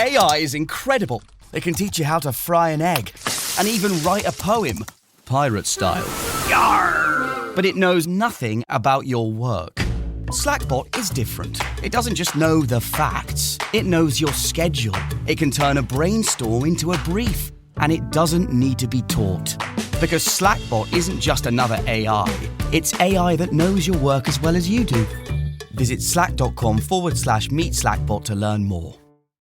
AI is incredible. They can teach you how to fry an egg and even write a poem, pirate style. Yarr! But it knows nothing about your work. Slackbot is different. It doesn't just know the facts. It knows your schedule. It can turn a brainstorm into a brief. And it doesn't need to be taught. Because Slackbot isn't just another AI. It's AI that knows your work as well as you do. Visit slack.com/meet Slackbot to learn more.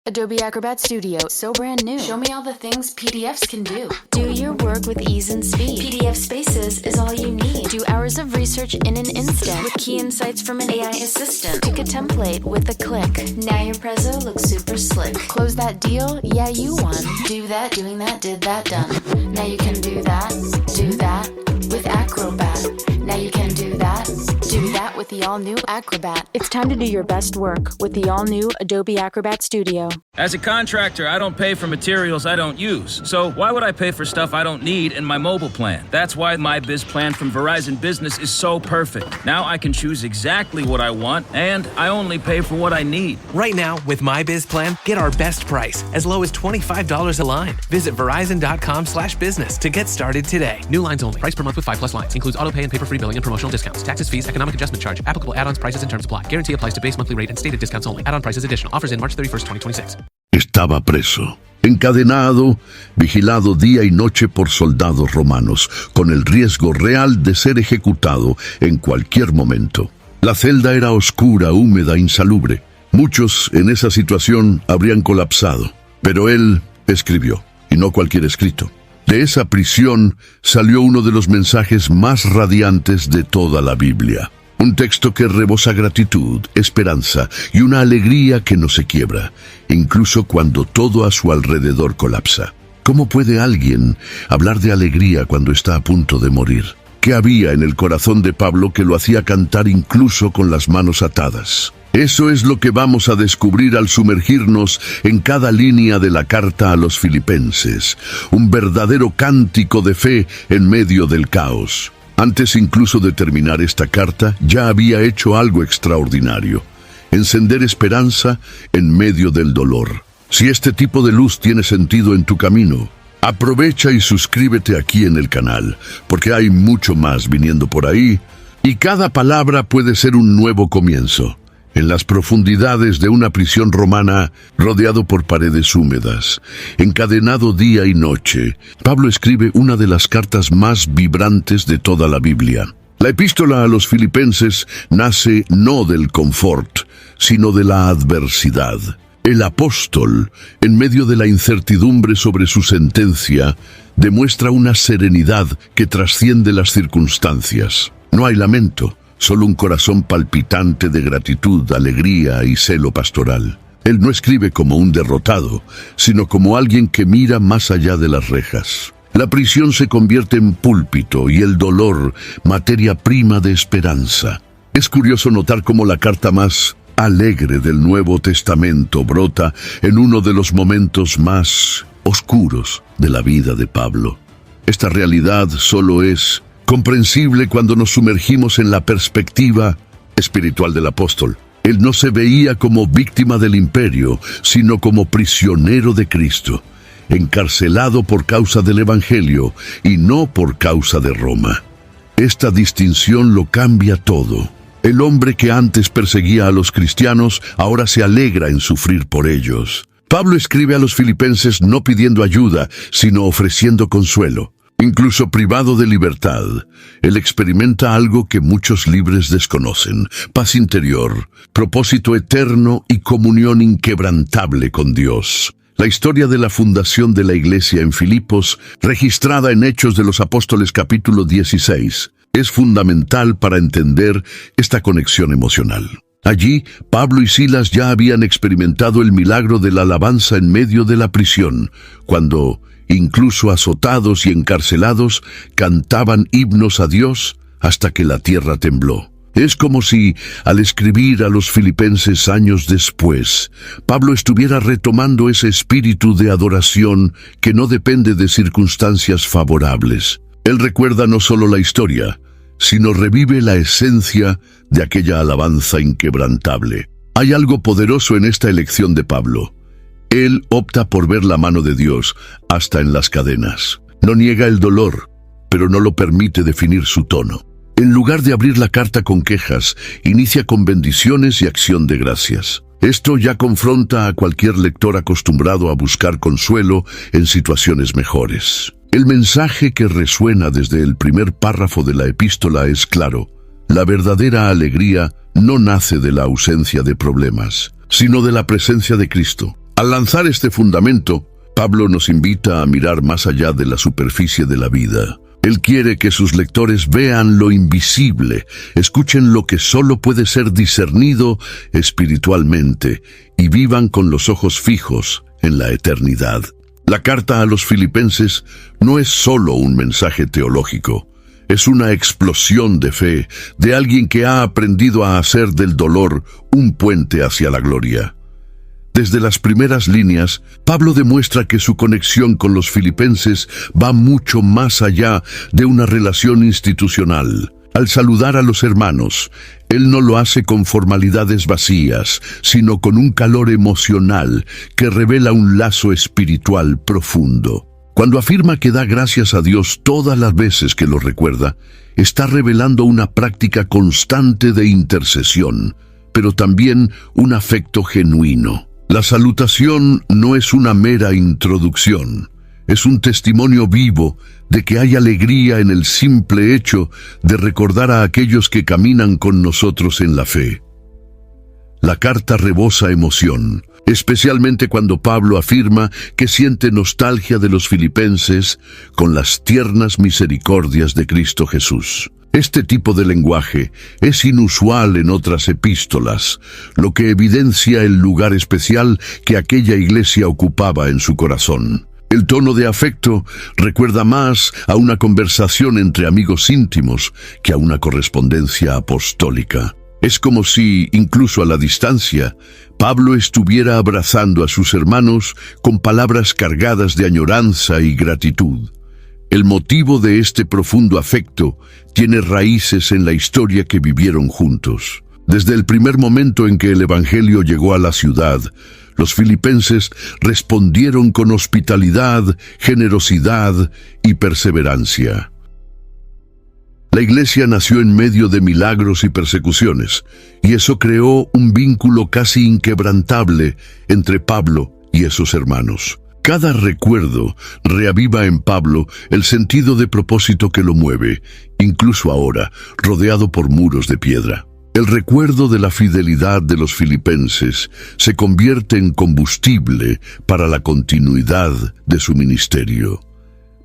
Adobe Acrobat Studio, so brand new. Show me all the things PDFs can do. Do your work with ease and speed. PDF Spaces is all you need. Do hours of research in an instant with key insights from an AI assistant. Pick a template with a click. Now your prezzo looks super slick. Close that deal? Yeah, you won. Do that, doing that, did that, done. Now you can do that with Acrobat. Now you can do that with the all-new Acrobat. It's time to do your best work with the all-new Adobe Acrobat Studio. As a contractor, I don't pay for materials I don't use. So why would I pay for stuff I don't need in my mobile plan? That's why my Biz plan from Verizon Business is so perfect. Now I can choose exactly what I want, and I only pay for what I need. Right now, with my Biz plan, get our best price, as low as $25 a line. Visit Verizon.com/business to get started today. New lines only. Price per month with 5+ lines. Includes auto pay and paper-free billing and promotional discounts. Taxes, fees, economic adjustment charge. Applicable add-ons, prices, and terms apply. Guarantee applies to base monthly rate and stated discounts only. Add-on prices additional. Offers in March 31st, 2026. Estaba preso, encadenado, vigilado día y noche por soldados romanos, con el riesgo real de ser ejecutado en cualquier momento. La celda era oscura, húmeda, insalubre. Muchos en esa situación habrían colapsado, pero él escribió, y no cualquier escrito. De esa prisión salió uno de los mensajes más radiantes de toda la Biblia. Un texto que rebosa gratitud, esperanza y una alegría que no se quiebra, incluso cuando todo a su alrededor colapsa. ¿Cómo puede alguien hablar de alegría cuando está a punto de morir? ¿Qué había en el corazón de Pablo que lo hacía cantar incluso con las manos atadas? Eso es lo que vamos a descubrir al sumergirnos en cada línea de la carta a los Filipenses, un verdadero cántico de fe en medio del caos. Antes incluso de terminar esta carta, ya había hecho algo extraordinario: encender esperanza en medio del dolor. Si este tipo de luz tiene sentido en tu camino, aprovecha y suscríbete aquí en el canal, porque hay mucho más viniendo por ahí, y cada palabra puede ser un nuevo comienzo. En las profundidades de una prisión romana, rodeado por paredes húmedas, encadenado día y noche, Pablo escribe una de las cartas más vibrantes de toda la Biblia. La epístola a los Filipenses nace no del confort, sino de la adversidad. El apóstol, en medio de la incertidumbre sobre su sentencia, demuestra una serenidad que trasciende las circunstancias. No hay lamento, solo un corazón palpitante de gratitud, alegría y celo pastoral. Él no escribe como un derrotado, sino como alguien que mira más allá de las rejas. La prisión se convierte en púlpito y el dolor, materia prima de esperanza. Es curioso notar cómo la carta más alegre del Nuevo Testamento brota en uno de los momentos más oscuros de la vida de Pablo. Esta realidad solo es comprensible cuando nos sumergimos en la perspectiva espiritual del apóstol. Él no se veía como víctima del imperio, sino como prisionero de Cristo, encarcelado por causa del Evangelio y no por causa de Roma. Esta distinción lo cambia todo. El hombre que antes perseguía a los cristianos ahora se alegra en sufrir por ellos. Pablo escribe a los Filipenses no pidiendo ayuda, sino ofreciendo consuelo. Incluso privado de libertad, él experimenta algo que muchos libres desconocen: paz interior, propósito eterno y comunión inquebrantable con Dios. La historia de la fundación de la iglesia en Filipos, registrada en Hechos de los Apóstoles capítulo 16, es fundamental para entender esta conexión emocional. Allí, Pablo y Silas ya habían experimentado el milagro de la alabanza en medio de la prisión, cuando, incluso azotados y encarcelados, cantaban himnos a Dios hasta que la tierra tembló. Es como si, al escribir a los Filipenses años después, Pablo estuviera retomando ese espíritu de adoración que no depende de circunstancias favorables. Él recuerda no solo la historia, sino revive la esencia de aquella alabanza inquebrantable. Hay algo poderoso en esta elección de Pablo. Él opta por ver la mano de Dios hasta en las cadenas. No niega el dolor, pero no lo permite definir su tono. En lugar de abrir la carta con quejas, inicia con bendiciones y acción de gracias. Esto ya confronta a cualquier lector acostumbrado a buscar consuelo en situaciones mejores. El mensaje que resuena desde el primer párrafo de la epístola es claro. La verdadera alegría no nace de la ausencia de problemas, sino de la presencia de Cristo. Al lanzar este fundamento, Pablo nos invita a mirar más allá de la superficie de la vida. Él quiere que sus lectores vean lo invisible, escuchen lo que solo puede ser discernido espiritualmente y vivan con los ojos fijos en la eternidad. La carta a los Filipenses no es solo un mensaje teológico, es una explosión de fe de alguien que ha aprendido a hacer del dolor un puente hacia la gloria. Desde las primeras líneas, Pablo demuestra que su conexión con los filipenses va mucho más allá de una relación institucional. Al saludar a los hermanos, él no lo hace con formalidades vacías, sino con un calor emocional que revela un lazo espiritual profundo. Cuando afirma que da gracias a Dios todas las veces que lo recuerda, está revelando una práctica constante de intercesión, pero también un afecto genuino. La salutación no es una mera introducción, es un testimonio vivo de que hay alegría en el simple hecho de recordar a aquellos que caminan con nosotros en la fe. La carta rebosa emoción, especialmente cuando Pablo afirma que siente nostalgia de los filipenses con las tiernas misericordias de Cristo Jesús. Este tipo de lenguaje es inusual en otras epístolas, lo que evidencia el lugar especial que aquella iglesia ocupaba en su corazón. El tono de afecto recuerda más a una conversación entre amigos íntimos que a una correspondencia apostólica. Es como si, incluso a la distancia, Pablo estuviera abrazando a sus hermanos con palabras cargadas de añoranza y gratitud. El motivo de este profundo afecto tiene raíces en la historia que vivieron juntos. Desde el primer momento en que el Evangelio llegó a la ciudad, los filipenses respondieron con hospitalidad, generosidad y perseverancia. La iglesia nació en medio de milagros y persecuciones, y eso creó un vínculo casi inquebrantable entre Pablo y esos hermanos. Cada recuerdo reaviva en Pablo el sentido de propósito que lo mueve, incluso ahora, rodeado por muros de piedra. El recuerdo de la fidelidad de los filipenses se convierte en combustible para la continuidad de su ministerio.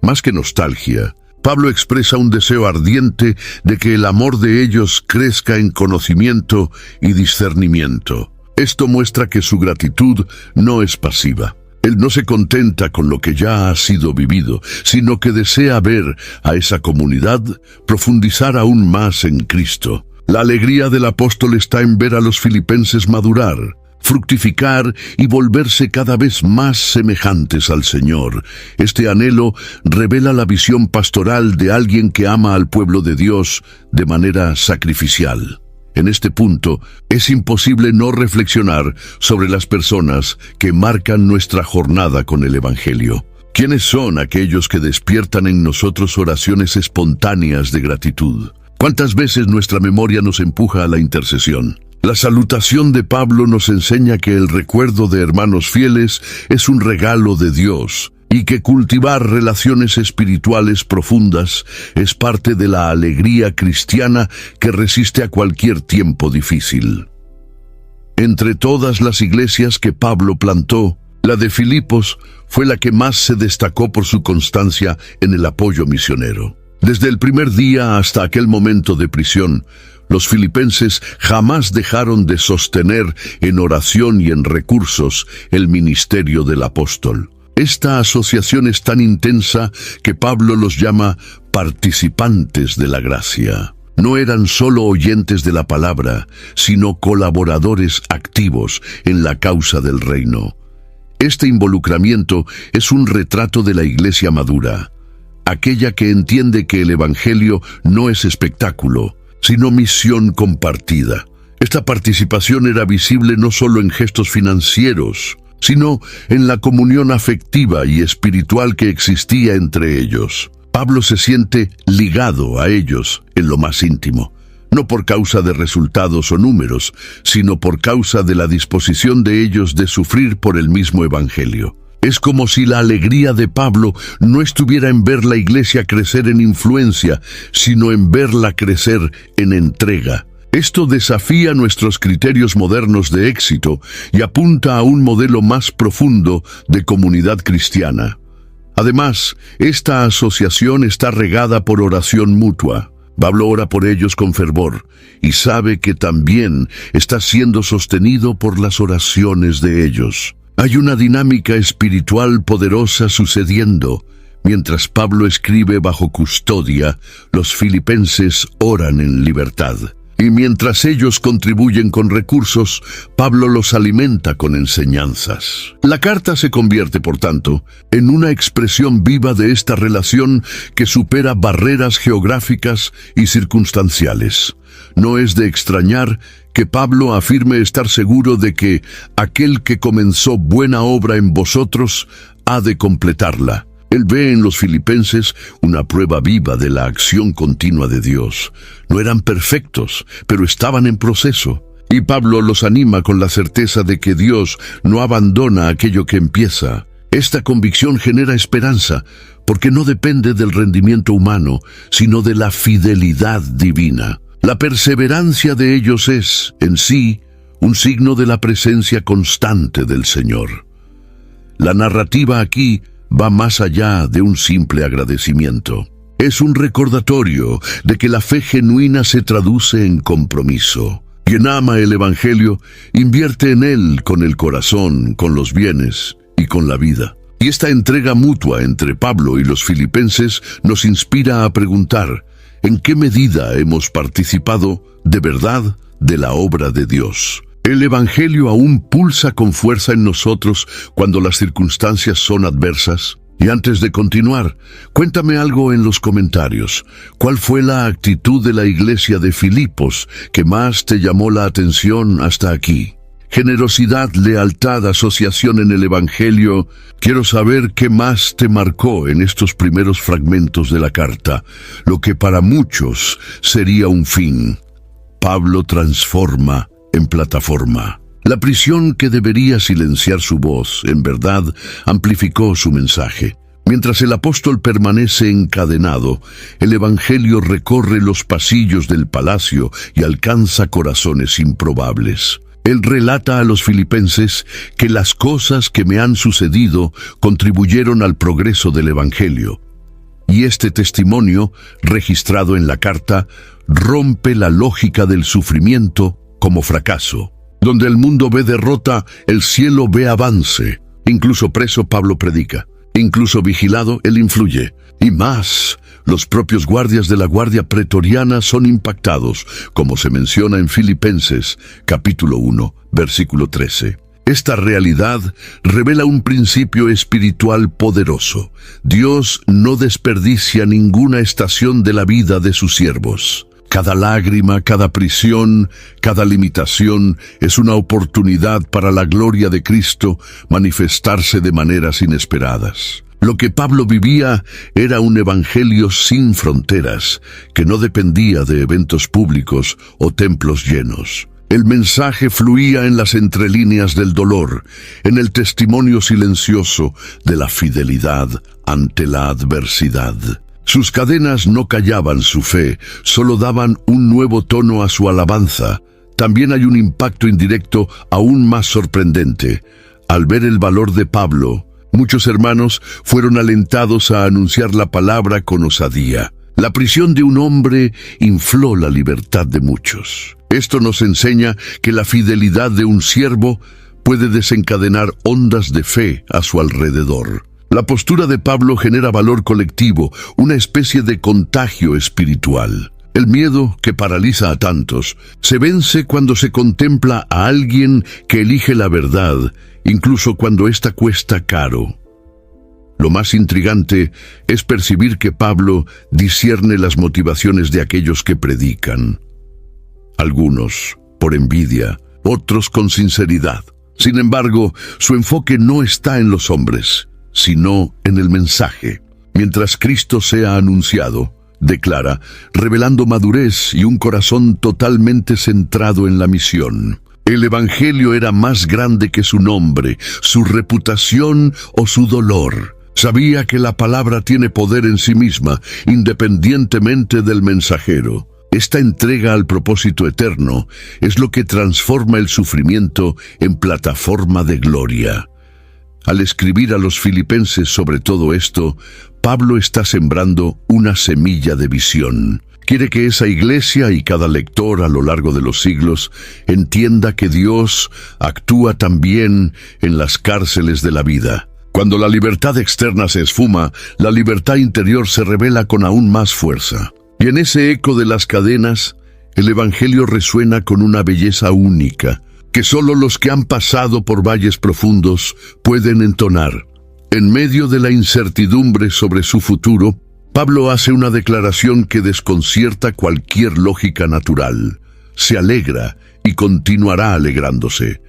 Más que nostalgia, Pablo expresa un deseo ardiente de que el amor de ellos crezca en conocimiento y discernimiento. Esto muestra que su gratitud no es pasiva. Él no se contenta con lo que ya ha sido vivido, sino que desea ver a esa comunidad profundizar aún más en Cristo. La alegría del apóstol está en ver a los filipenses madurar, fructificar y volverse cada vez más semejantes al Señor. Este anhelo revela la visión pastoral de alguien que ama al pueblo de Dios de manera sacrificial. En este punto, es imposible no reflexionar sobre las personas que marcan nuestra jornada con el Evangelio. ¿Quiénes son aquellos que despiertan en nosotros oraciones espontáneas de gratitud? ¿Cuántas veces nuestra memoria nos empuja a la intercesión? La salutación de Pablo nos enseña que el recuerdo de hermanos fieles es un regalo de Dios, y que cultivar relaciones espirituales profundas es parte de la alegría cristiana que resiste a cualquier tiempo difícil. Entre todas las iglesias que Pablo plantó, la de Filipos fue la que más se destacó por su constancia en el apoyo misionero. Desde el primer día hasta aquel momento de prisión, los filipenses jamás dejaron de sostener en oración y en recursos el ministerio del apóstol. Esta asociación es tan intensa que Pablo los llama participantes de la gracia. No eran solo oyentes de la palabra, sino colaboradores activos en la causa del reino. Este involucramiento es un retrato de la iglesia madura, aquella que entiende que el Evangelio no es espectáculo, sino misión compartida. Esta participación era visible no solo en gestos financieros, sino en la comunión afectiva y espiritual que existía entre ellos. Pablo se siente ligado a ellos en lo más íntimo, no por causa de resultados o números, sino por causa de la disposición de ellos de sufrir por el mismo evangelio. Es como si la alegría de Pablo no estuviera en ver la iglesia crecer en influencia, sino en verla crecer en entrega. Esto desafía nuestros criterios modernos de éxito y apunta a un modelo más profundo de comunidad cristiana. Además, esta asociación está regada por oración mutua. Pablo ora por ellos con fervor y sabe que también está siendo sostenido por las oraciones de ellos. Hay una dinámica espiritual poderosa sucediendo. Mientras Pablo escribe bajo custodia, los filipenses oran en libertad. Y mientras ellos contribuyen con recursos, Pablo los alimenta con enseñanzas. La carta se convierte, por tanto, en una expresión viva de esta relación que supera barreras geográficas y circunstanciales. No es de extrañar que Pablo afirme estar seguro de que aquel que comenzó buena obra en vosotros ha de completarla. Él ve en los filipenses una prueba viva de la acción continua de Dios. No eran perfectos, pero estaban en proceso. Y Pablo los anima con la certeza de que Dios no abandona aquello que empieza. Esta convicción genera esperanza, porque no depende del rendimiento humano, sino de la fidelidad divina. La perseverancia de ellos es, en sí, un signo de la presencia constante del Señor. La narrativa aquí va más allá de un simple agradecimiento. Es un recordatorio de que la fe genuina se traduce en compromiso. Quien ama el Evangelio, invierte en él con el corazón, con los bienes y con la vida. Y esta entrega mutua entre Pablo y los filipenses nos inspira a preguntar, ¿en qué medida hemos participado de verdad de la obra de Dios? El Evangelio aún pulsa con fuerza en nosotros cuando las circunstancias son adversas. Y antes de continuar, cuéntame algo en los comentarios. ¿Cuál fue la actitud de la iglesia de Filipos que más te llamó la atención hasta aquí? Generosidad, lealtad, asociación en el Evangelio. Quiero saber qué más te marcó en estos primeros fragmentos de la carta, lo que para muchos sería un fin. Pablo transforma en plataforma. La prisión que debería silenciar su voz, en verdad, amplificó su mensaje. Mientras el apóstol permanece encadenado, el Evangelio recorre los pasillos del palacio y alcanza corazones improbables. Él relata a los filipenses que las cosas que me han sucedido contribuyeron al progreso del Evangelio. Y este testimonio, registrado en la carta, rompe la lógica del sufrimiento como fracaso. Donde el mundo ve derrota, el cielo ve avance. Incluso preso, Pablo predica. Incluso vigilado, él influye. Y más, los propios guardias de la guardia pretoriana son impactados, como se menciona en Filipenses, capítulo 1, versículo 13. Esta realidad revela un principio espiritual poderoso. Dios no desperdicia ninguna estación de la vida de sus siervos. Cada lágrima, cada prisión, cada limitación es una oportunidad para la gloria de Cristo manifestarse de maneras inesperadas. Lo que Pablo vivía era un evangelio sin fronteras, que no dependía de eventos públicos o templos llenos. El mensaje fluía en las entrelíneas del dolor, en el testimonio silencioso de la fidelidad ante la adversidad. Sus cadenas no callaban su fe, solo daban un nuevo tono a su alabanza. También hay un impacto indirecto aún más sorprendente. Al ver el valor de Pablo, muchos hermanos fueron alentados a anunciar la palabra con osadía. La prisión de un hombre infló la libertad de muchos. Esto nos enseña que la fidelidad de un siervo puede desencadenar ondas de fe a su alrededor. La postura de Pablo genera valor colectivo, una especie de contagio espiritual. El miedo, que paraliza a tantos, se vence cuando se contempla a alguien que elige la verdad, incluso cuando ésta cuesta caro. Lo más intrigante es percibir que Pablo discierne las motivaciones de aquellos que predican. Algunos por envidia, otros con sinceridad. Sin embargo, su enfoque no está en los hombres, sino en el mensaje. Mientras Cristo sea anunciado, declara, revelando madurez y un corazón totalmente centrado en la misión. El Evangelio era más grande que su nombre, su reputación o su dolor. Sabía que la palabra tiene poder en sí misma, independientemente del mensajero. Esta entrega al propósito eterno es lo que transforma el sufrimiento en plataforma de gloria. Al escribir a los filipenses sobre todo esto, Pablo está sembrando una semilla de visión. Quiere que esa iglesia y cada lector a lo largo de los siglos entienda que Dios actúa también en las cárceles de la vida. Cuando la libertad externa se esfuma, la libertad interior se revela con aún más fuerza. Y en ese eco de las cadenas, el Evangelio resuena con una belleza única, que solo los que han pasado por valles profundos pueden entonar. En medio de la incertidumbre sobre su futuro, Pablo hace una declaración que desconcierta cualquier lógica natural. Se alegra y continuará alegrándose.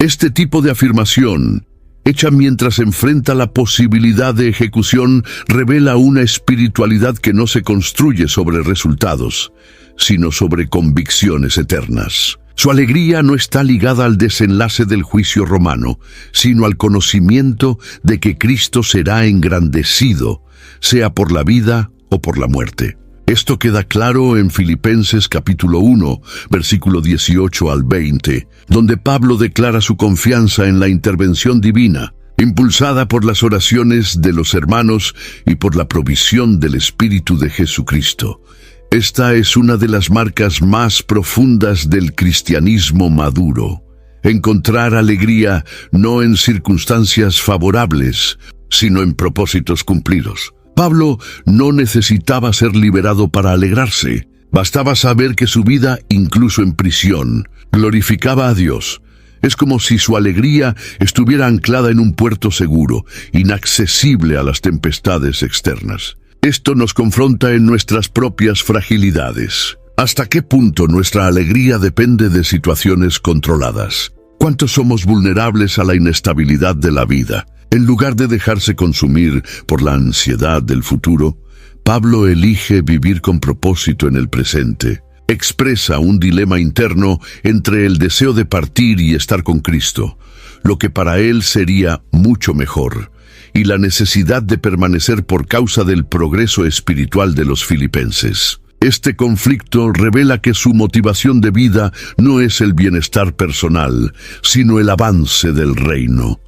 Este tipo de afirmación, hecha mientras enfrenta la posibilidad de ejecución, revela una espiritualidad que no se construye sobre resultados, sino sobre convicciones eternas. Su alegría no está ligada al desenlace del juicio romano, sino al conocimiento de que Cristo será engrandecido, sea por la vida o por la muerte. Esto queda claro en Filipenses capítulo 1, versículo 18 al 20, donde Pablo declara su confianza en la intervención divina, impulsada por las oraciones de los hermanos y por la provisión del Espíritu de Jesucristo. Esta es una de las marcas más profundas del cristianismo maduro. Encontrar alegría no en circunstancias favorables, sino en propósitos cumplidos. Pablo no necesitaba ser liberado para alegrarse. Bastaba saber que su vida, incluso en prisión, glorificaba a Dios. Es como si su alegría estuviera anclada en un puerto seguro, inaccesible a las tempestades externas. Esto nos confronta en nuestras propias fragilidades. ¿Hasta qué punto nuestra alegría depende de situaciones controladas? ¿Cuántos somos vulnerables a la inestabilidad de la vida? En lugar de dejarse consumir por la ansiedad del futuro, Pablo elige vivir con propósito en el presente. Expresa un dilema interno entre el deseo de partir y estar con Cristo, lo que para él sería mucho mejor, y la necesidad de permanecer por causa del progreso espiritual de los filipenses. Este conflicto revela que su motivación de vida no es el bienestar personal, sino el avance del reino.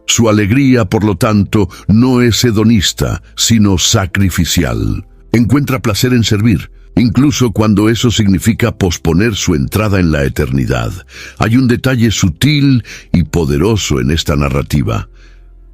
Su alegría, por lo tanto, no es hedonista, sino sacrificial. Encuentra placer en servir, incluso cuando eso significa posponer su entrada en la eternidad. Hay un detalle sutil y poderoso en esta narrativa.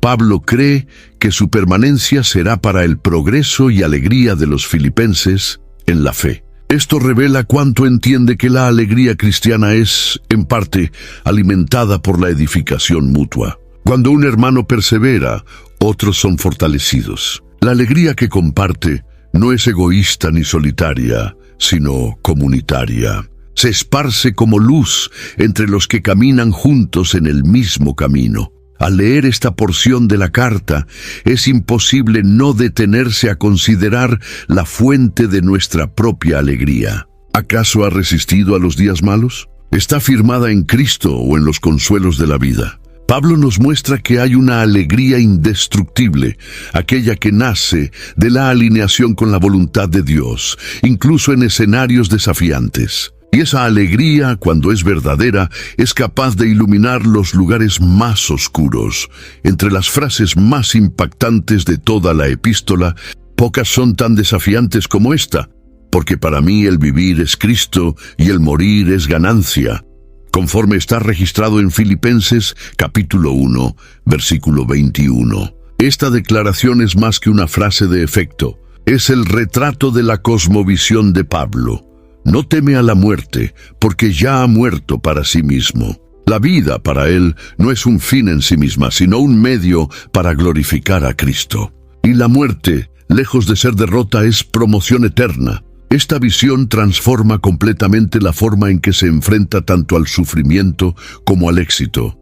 Pablo cree que su permanencia será para el progreso y alegría de los filipenses en la fe. Esto revela cuánto entiende que la alegría cristiana es, en parte, alimentada por la edificación mutua. Cuando un hermano persevera, otros son fortalecidos. La alegría que comparte no es egoísta ni solitaria, sino comunitaria. Se esparce como luz entre los que caminan juntos en el mismo camino. Al leer esta porción de la carta, es imposible no detenerse a considerar la fuente de nuestra propia alegría. ¿Acaso ha resistido a los días malos? ¿Está firmada en Cristo o en los consuelos de la vida? Pablo nos muestra que hay una alegría indestructible, aquella que nace de la alineación con la voluntad de Dios, incluso en escenarios desafiantes. Y esa alegría, cuando es verdadera, es capaz de iluminar los lugares más oscuros. Entre las frases más impactantes de toda la epístola, pocas son tan desafiantes como esta, porque para mí el vivir es Cristo y el morir es ganancia, conforme está registrado en Filipenses capítulo 1, versículo 21. Esta declaración es más que una frase de efecto, es el retrato de la cosmovisión de Pablo. No teme a la muerte, porque ya ha muerto para sí mismo. La vida para él no es un fin en sí misma, sino un medio para glorificar a Cristo. Y la muerte, lejos de ser derrota, es promoción eterna. Esta visión transforma completamente la forma en que se enfrenta tanto al sufrimiento como al éxito.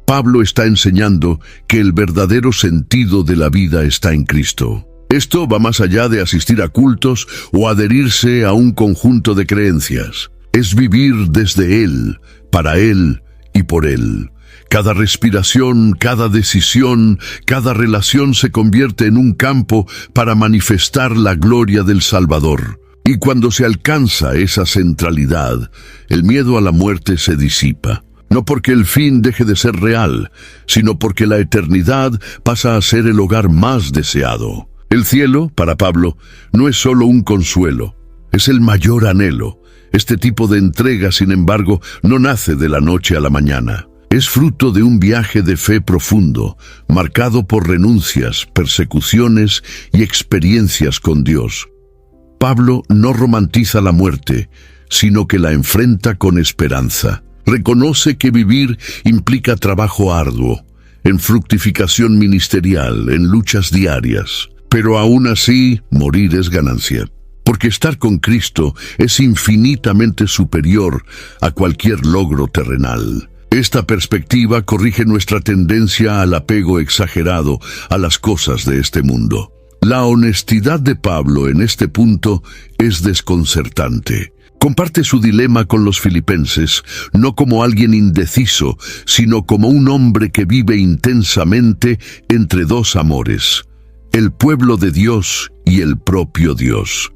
Pablo está enseñando que el verdadero sentido de la vida está en Cristo. Esto va más allá de asistir a cultos o adherirse a un conjunto de creencias. Es vivir desde Él, para Él y por Él. Cada respiración, cada decisión, cada relación se convierte en un campo para manifestar la gloria del Salvador. Y cuando se alcanza esa centralidad, el miedo a la muerte se disipa. No porque el fin deje de ser real, sino porque la eternidad pasa a ser el hogar más deseado. El cielo, para Pablo, no es solo un consuelo, es el mayor anhelo. Este tipo de entrega, sin embargo, no nace de la noche a la mañana. Es fruto de un viaje de fe profundo, marcado por renuncias, persecuciones y experiencias con Dios. Pablo no romantiza la muerte, sino que la enfrenta con esperanza. Reconoce que vivir implica trabajo arduo, en fructificación ministerial, en luchas diarias. Pero aún así, morir es ganancia. Porque estar con Cristo es infinitamente superior a cualquier logro terrenal. Esta perspectiva corrige nuestra tendencia al apego exagerado a las cosas de este mundo. La honestidad de Pablo en este punto es desconcertante. Comparte su dilema con los filipenses, no como alguien indeciso, sino como un hombre que vive intensamente entre dos amores, el pueblo de Dios y el propio Dios.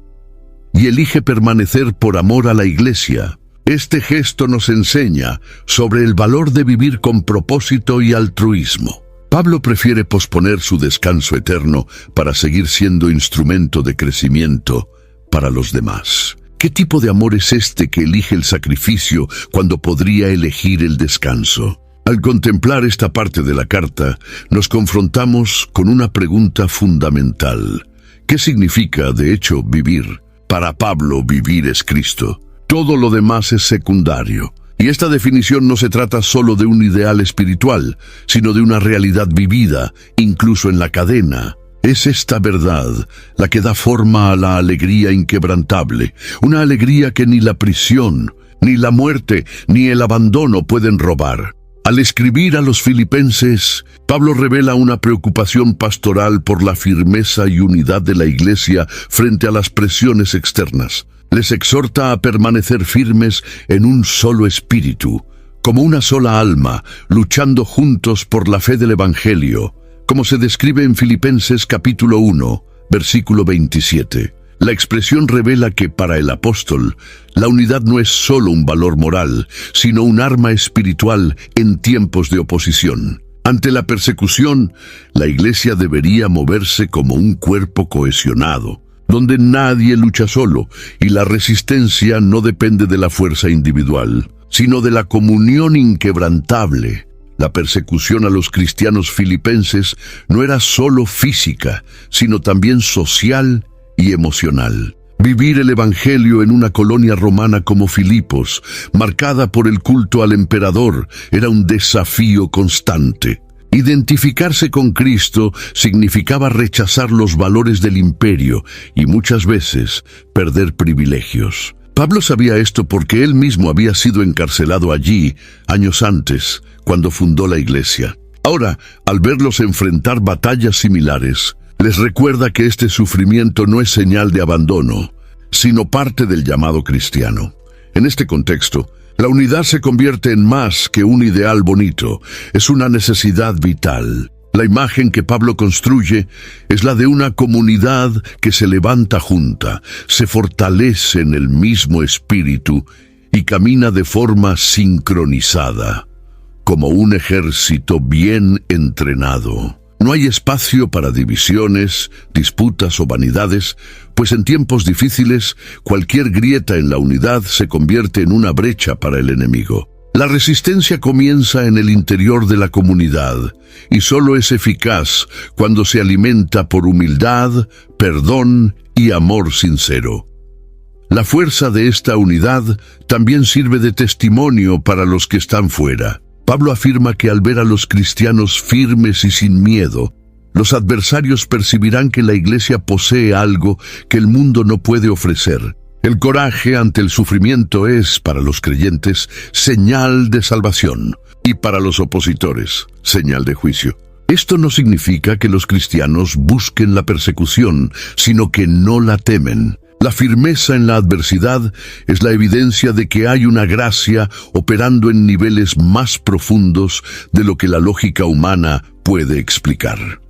Y elige permanecer por amor a la Iglesia. Este gesto nos enseña sobre el valor de vivir con propósito y altruismo. Pablo prefiere posponer su descanso eterno para seguir siendo instrumento de crecimiento para los demás. ¿Qué tipo de amor es este que elige el sacrificio cuando podría elegir el descanso? Al contemplar esta parte de la carta, nos confrontamos con una pregunta fundamental. ¿Qué significa, de hecho, vivir? Para Pablo, vivir es Cristo. Todo lo demás es secundario. Y esta definición no se trata solo de un ideal espiritual, sino de una realidad vivida, incluso en la cadena. Es esta verdad la que da forma a la alegría inquebrantable, una alegría que ni la prisión, ni la muerte, ni el abandono pueden robar. Al escribir a los filipenses, Pablo revela una preocupación pastoral por la firmeza y unidad de la Iglesia frente a las presiones externas. Les exhorta a permanecer firmes en un solo espíritu, como una sola alma, luchando juntos por la fe del Evangelio, como se describe en Filipenses capítulo 1, versículo 27. La expresión revela que para el apóstol, la unidad no es solo un valor moral, sino un arma espiritual en tiempos de oposición. Ante la persecución, la Iglesia debería moverse como un cuerpo cohesionado, donde nadie lucha solo y la resistencia no depende de la fuerza individual, sino de la comunión inquebrantable. La persecución a los cristianos filipenses no era solo física, sino también social y emocional. Vivir el Evangelio en una colonia romana como Filipos, marcada por el culto al emperador, era un desafío constante. Identificarse con Cristo significaba rechazar los valores del imperio y muchas veces perder privilegios. Pablo sabía esto porque él mismo había sido encarcelado allí años antes, cuando fundó la Iglesia. Ahora, al verlos enfrentar batallas similares, les recuerda que este sufrimiento no es señal de abandono, sino parte del llamado cristiano. En este contexto, la unidad se convierte en más que un ideal bonito, es una necesidad vital. La imagen que Pablo construye es la de una comunidad que se levanta junta, se fortalece en el mismo espíritu y camina de forma sincronizada, como un ejército bien entrenado. No hay espacio para divisiones, disputas o vanidades, pues en tiempos difíciles, cualquier grieta en la unidad se convierte en una brecha para el enemigo. La resistencia comienza en el interior de la comunidad y solo es eficaz cuando se alimenta por humildad, perdón y amor sincero. La fuerza de esta unidad también sirve de testimonio para los que están fuera. Pablo afirma que al ver a los cristianos firmes y sin miedo, Los adversarios percibirán que la Iglesia posee algo que el mundo no puede ofrecer. El coraje ante el sufrimiento es, para los creyentes, señal de salvación, y para los opositores, señal de juicio. Esto no significa que los cristianos busquen la persecución, sino que no la temen. La firmeza en la adversidad es la evidencia de que hay una gracia operando en niveles más profundos de lo que la lógica humana puede explicar.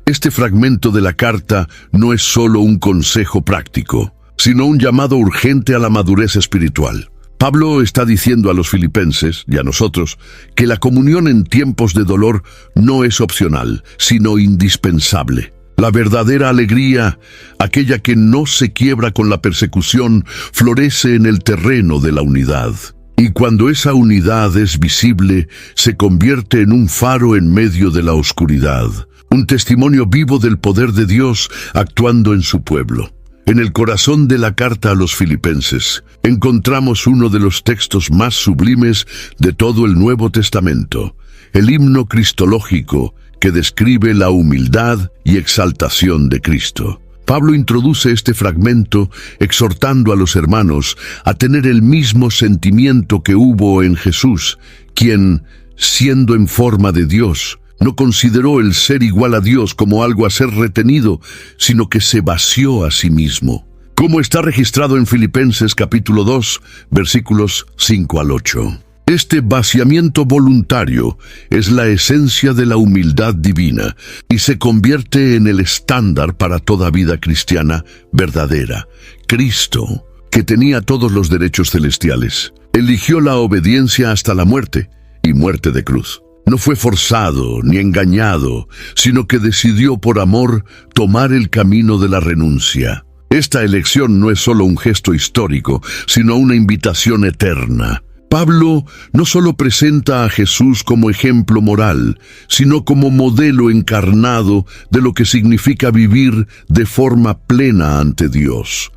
Este fragmento de la carta no es solo un consejo práctico, sino un llamado urgente a la madurez espiritual. Pablo está diciendo a los filipenses, y a nosotros, que la comunión en tiempos de dolor no es opcional, sino indispensable. La verdadera alegría, aquella que no se quiebra con la persecución, florece en el terreno de la unidad. Y cuando esa unidad es visible, se convierte en un faro en medio de la oscuridad, un testimonio vivo del poder de Dios actuando en su pueblo. En el corazón de la carta a los filipenses, encontramos uno de los textos más sublimes de todo el Nuevo Testamento, el himno cristológico que describe la humildad y exaltación de Cristo. Pablo introduce este fragmento exhortando a los hermanos a tener el mismo sentimiento que hubo en Jesús, quien, siendo en forma de Dios, no consideró el ser igual a Dios como algo a ser retenido, sino que se vació a sí mismo. Como está registrado en Filipenses capítulo 2, versículos 5 al 8. Este vaciamiento voluntario es la esencia de la humildad divina y se convierte en el estándar para toda vida cristiana verdadera. Cristo, que tenía todos los derechos celestiales, eligió la obediencia hasta la muerte, y muerte de cruz. No fue forzado ni engañado, sino que decidió por amor tomar el camino de la renuncia. Esta elección no es solo un gesto histórico, sino una invitación eterna. Pablo no solo presenta a Jesús como ejemplo moral, sino como modelo encarnado de lo que significa vivir de forma plena ante Dios.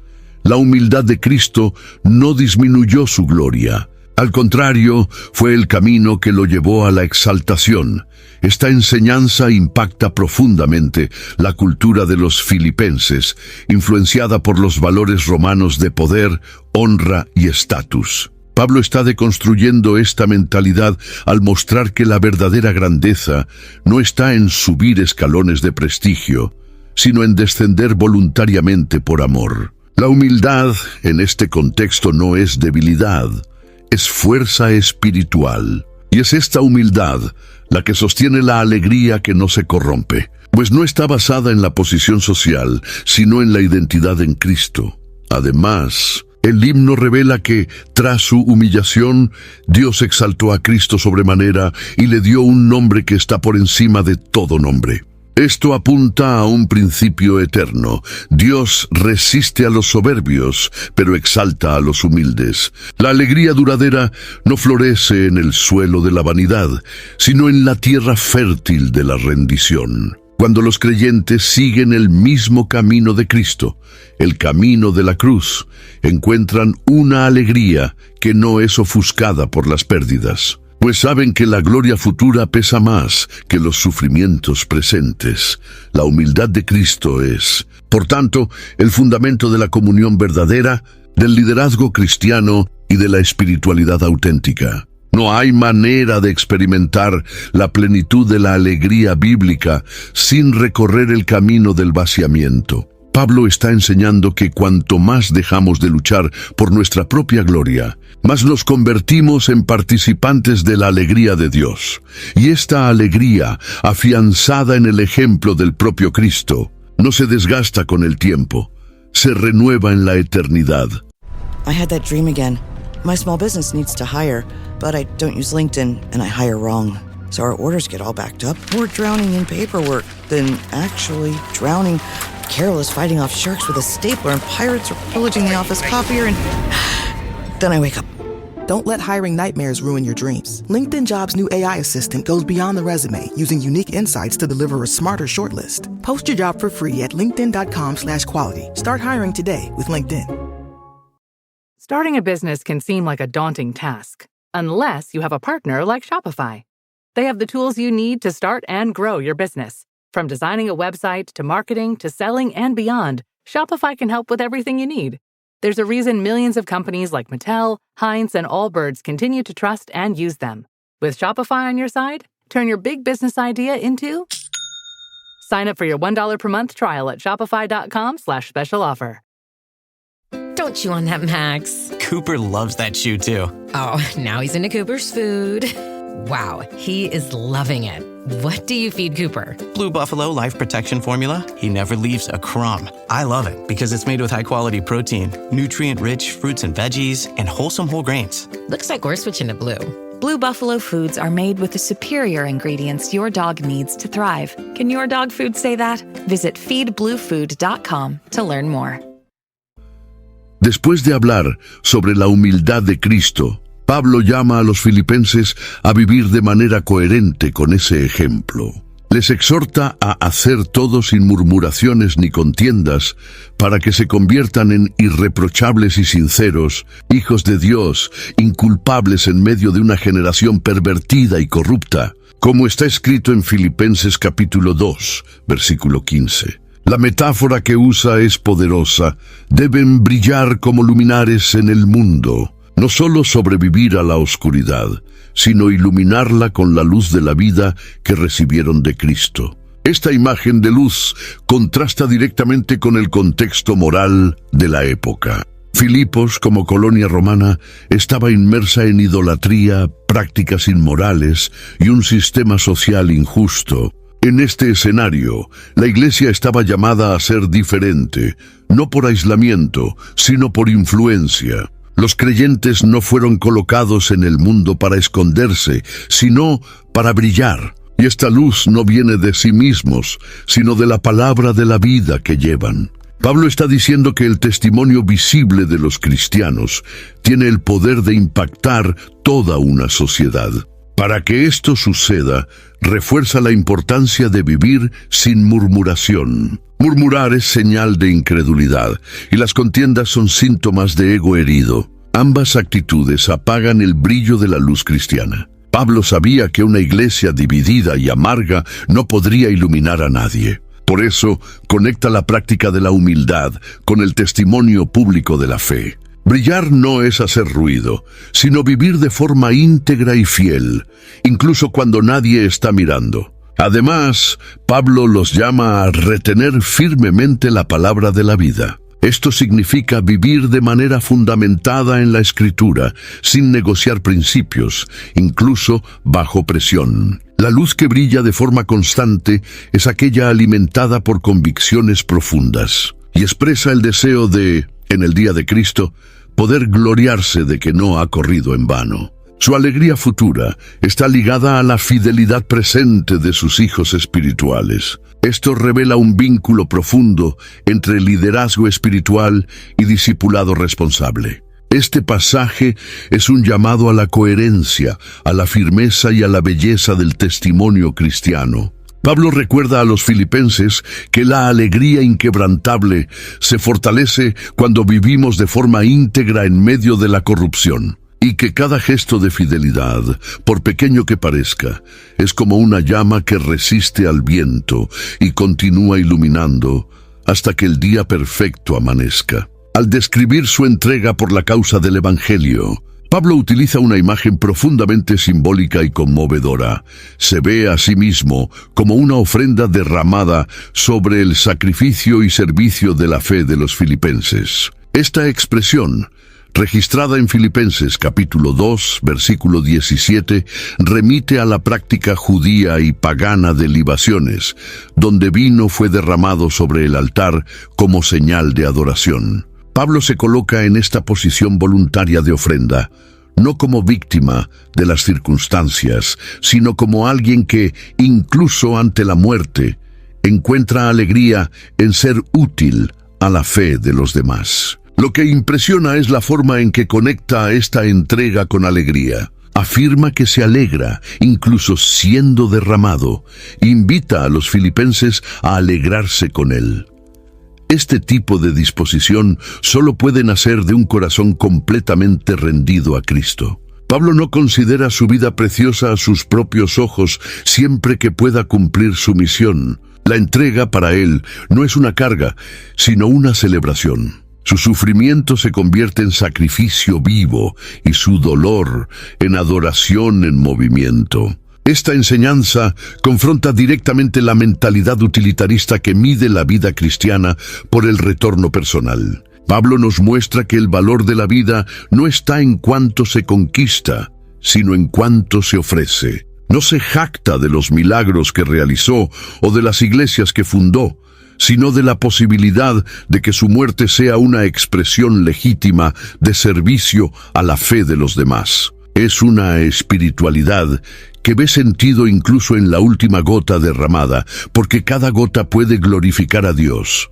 La humildad de Cristo no disminuyó su gloria. Al contrario, fue el camino que lo llevó a la exaltación. Esta enseñanza impacta profundamente la cultura de los filipenses, influenciada por los valores romanos de poder, honra y estatus. Pablo está deconstruyendo esta mentalidad al mostrar que la verdadera grandeza no está en subir escalones de prestigio, sino en descender voluntariamente por amor. La humildad, en este contexto, no es debilidad, es fuerza espiritual. Y es esta humildad la que sostiene la alegría que no se corrompe, pues no está basada en la posición social, sino en la identidad en Cristo. Además, el himno revela que, tras su humillación, Dios exaltó a Cristo sobremanera y le dio un nombre que está por encima de todo nombre. Esto apunta a un principio eterno. Dios resiste a los soberbios, pero exalta a los humildes. La alegría duradera no florece en el suelo de la vanidad, sino en la tierra fértil de la rendición. Cuando los creyentes siguen el mismo camino de Cristo, el camino de la cruz, encuentran una alegría que no es ofuscada por las pérdidas, pues saben que la gloria futura pesa más que los sufrimientos presentes. La humildad de Cristo es, por tanto, el fundamento de la comunión verdadera, del liderazgo cristiano y de la espiritualidad auténtica. No hay manera de experimentar la plenitud de la alegría bíblica sin recorrer el camino del vaciamiento. Pablo está enseñando que cuanto más dejamos de luchar por nuestra propia gloria, más nos convertimos en participantes de la alegría de Dios. Y esta alegría, afianzada en el ejemplo del propio Cristo, no se desgasta con el tiempo, se renueva en la eternidad. I had that dream again. My small business needs to hire, but I don't use LinkedIn, and I hire wrong. So our orders get all backed up. We're drowning in paperwork, then actually drowning, careless fighting off sharks with a stapler, and pirates are pillaging the office copier, and then I wake up. Don't let hiring nightmares ruin your dreams. LinkedIn Jobs' new AI assistant goes beyond the resume, using unique insights to deliver a smarter shortlist. Post your job for free at linkedin.com/quality. Start hiring today with LinkedIn. Starting a business can seem like a daunting task, unless you have a partner like Shopify. They have the tools you need to start and grow your business, From designing a website to marketing to selling and beyond, Shopify can help with everything you need. There's a reason millions of companies like Mattel, Heinz, and Allbirds continue to trust and use them. With Shopify on your side, turn your big business idea into... Sign up for your $1 per month trial at shopify.com/special offer. Don't chew on that, Max. Cooper loves that chew, too. Oh, now he's into Cooper's food. Wow, he is loving it. What do you feed Cooper? Blue Buffalo Life Protection Formula. He never leaves a crumb. I love it because it's made with high-quality protein, nutrient-rich fruits and veggies, and wholesome whole grains. Looks like we're switching to Blue. Blue Buffalo foods are made with the superior ingredients your dog needs to thrive. Can your dog food say that? Visit feedbluefood.com to learn more. Después de hablar sobre la humildad de Cristo, Pablo llama a los filipenses a vivir de manera coherente con ese ejemplo. Les exhorta a hacer todo sin murmuraciones ni contiendas, para que se conviertan en irreprochables y sinceros, hijos de Dios, inculpables en medio de una generación pervertida y corrupta, como está escrito en Filipenses capítulo 2, versículo 15. La metáfora que usa es poderosa. Deben brillar como luminares en el mundo, no solo sobrevivir a la oscuridad, sino iluminarla con la luz de la vida que recibieron de Cristo. Esta imagen de luz contrasta directamente con el contexto moral de la época. Filipos, como colonia romana, estaba inmersa en idolatría, prácticas inmorales y un sistema social injusto. En este escenario, la Iglesia estaba llamada a ser diferente, no por aislamiento, sino por influencia. Los creyentes no fueron colocados en el mundo para esconderse, sino para brillar. Y esta luz no viene de sí mismos, sino de la palabra de la vida que llevan. Pablo está diciendo que el testimonio visible de los cristianos tiene el poder de impactar toda una sociedad. Para que esto suceda, refuerza la importancia de vivir sin murmuración. Murmurar es señal de incredulidad, y las contiendas son síntomas de ego herido. Ambas actitudes apagan el brillo de la luz cristiana. Pablo sabía que una iglesia dividida y amarga no podría iluminar a nadie. Por eso, conecta la práctica de la humildad con el testimonio público de la fe. Brillar no es hacer ruido, sino vivir de forma íntegra y fiel, incluso cuando nadie está mirando. Además, Pablo los llama a retener firmemente la palabra de la vida. Esto significa vivir de manera fundamentada en la Escritura, sin negociar principios, incluso bajo presión. La luz que brilla de forma constante es aquella alimentada por convicciones profundas, y expresa el deseo de, en el día de Cristo, poder gloriarse de que no ha corrido en vano. Su alegría futura está ligada a la fidelidad presente de sus hijos espirituales. Esto revela un vínculo profundo entre liderazgo espiritual y discipulado responsable. Este pasaje es un llamado a la coherencia, a la firmeza y a la belleza del testimonio cristiano. Pablo recuerda a los filipenses que la alegría inquebrantable se fortalece cuando vivimos de forma íntegra en medio de la corrupción, y que cada gesto de fidelidad, por pequeño que parezca, es como una llama que resiste al viento y continúa iluminando hasta que el día perfecto amanezca. Al describir su entrega por la causa del Evangelio, Pablo utiliza una imagen profundamente simbólica y conmovedora. Se ve a sí mismo como una ofrenda derramada sobre el sacrificio y servicio de la fe de los filipenses. Esta expresión, registrada en Filipenses capítulo 2, versículo 17, remite a la práctica judía y pagana de libaciones, donde vino fue derramado sobre el altar como señal de adoración. Pablo se coloca en esta posición voluntaria de ofrenda, no como víctima de las circunstancias, sino como alguien que, incluso ante la muerte, encuentra alegría en ser útil a la fe de los demás. Lo que impresiona es la forma en que conecta esta entrega con alegría. Afirma que se alegra, incluso siendo derramado. Invita a los filipenses a alegrarse con él. Este tipo de disposición solo puede nacer de un corazón completamente rendido a Cristo. Pablo no considera su vida preciosa a sus propios ojos siempre que pueda cumplir su misión. La entrega para él no es una carga, sino una celebración. Su sufrimiento se convierte en sacrificio vivo y su dolor en adoración en movimiento. Esta enseñanza confronta directamente la mentalidad utilitarista que mide la vida cristiana por el retorno personal. Pablo nos muestra que el valor de la vida no está en cuánto se conquista, sino en cuánto se ofrece. No se jacta de los milagros que realizó o de las iglesias que fundó, sino de la posibilidad de que su muerte sea una expresión legítima de servicio a la fe de los demás. Es una espiritualidad que ve sentido incluso en la última gota derramada, porque cada gota puede glorificar a Dios.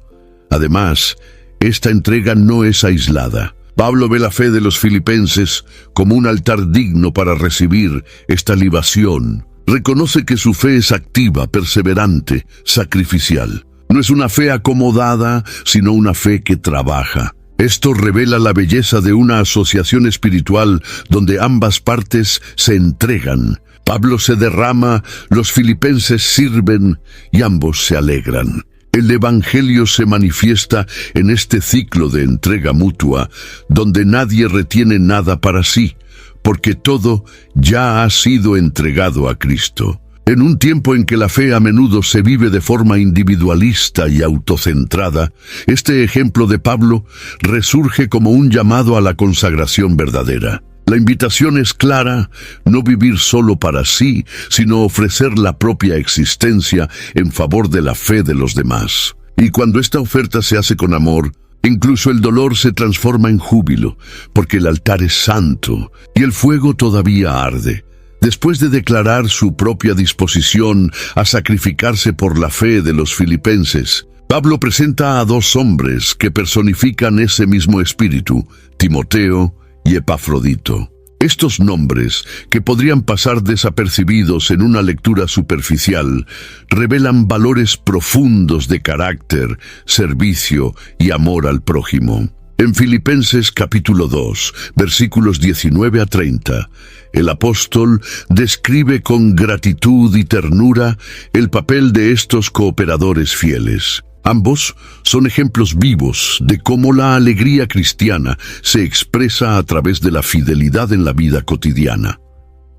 Además, esta entrega no es aislada. Pablo ve la fe de los filipenses como un altar digno para recibir esta libación. Reconoce que su fe es activa, perseverante, sacrificial. No es una fe acomodada, sino una fe que trabaja. Esto revela la belleza de una asociación espiritual donde ambas partes se entregan. Pablo se derrama, los filipenses sirven y ambos se alegran. El Evangelio se manifiesta en este ciclo de entrega mutua, donde nadie retiene nada para sí, porque todo ya ha sido entregado a Cristo. En un tiempo en que la fe a menudo se vive de forma individualista y autocentrada, este ejemplo de Pablo resurge como un llamado a la consagración verdadera. La invitación es clara: no vivir solo para sí, sino ofrecer la propia existencia en favor de la fe de los demás. Y cuando esta oferta se hace con amor, incluso el dolor se transforma en júbilo, porque el altar es santo y el fuego todavía arde. Después de declarar su propia disposición a sacrificarse por la fe de los filipenses, Pablo presenta a dos hombres que personifican ese mismo espíritu, Timoteo y Epafrodito. Estos nombres, que podrían pasar desapercibidos en una lectura superficial, revelan valores profundos de carácter, servicio y amor al prójimo. En Filipenses capítulo 2, versículos 19 a 30, el apóstol describe con gratitud y ternura el papel de estos cooperadores fieles. Ambos son ejemplos vivos de cómo la alegría cristiana se expresa a través de la fidelidad en la vida cotidiana.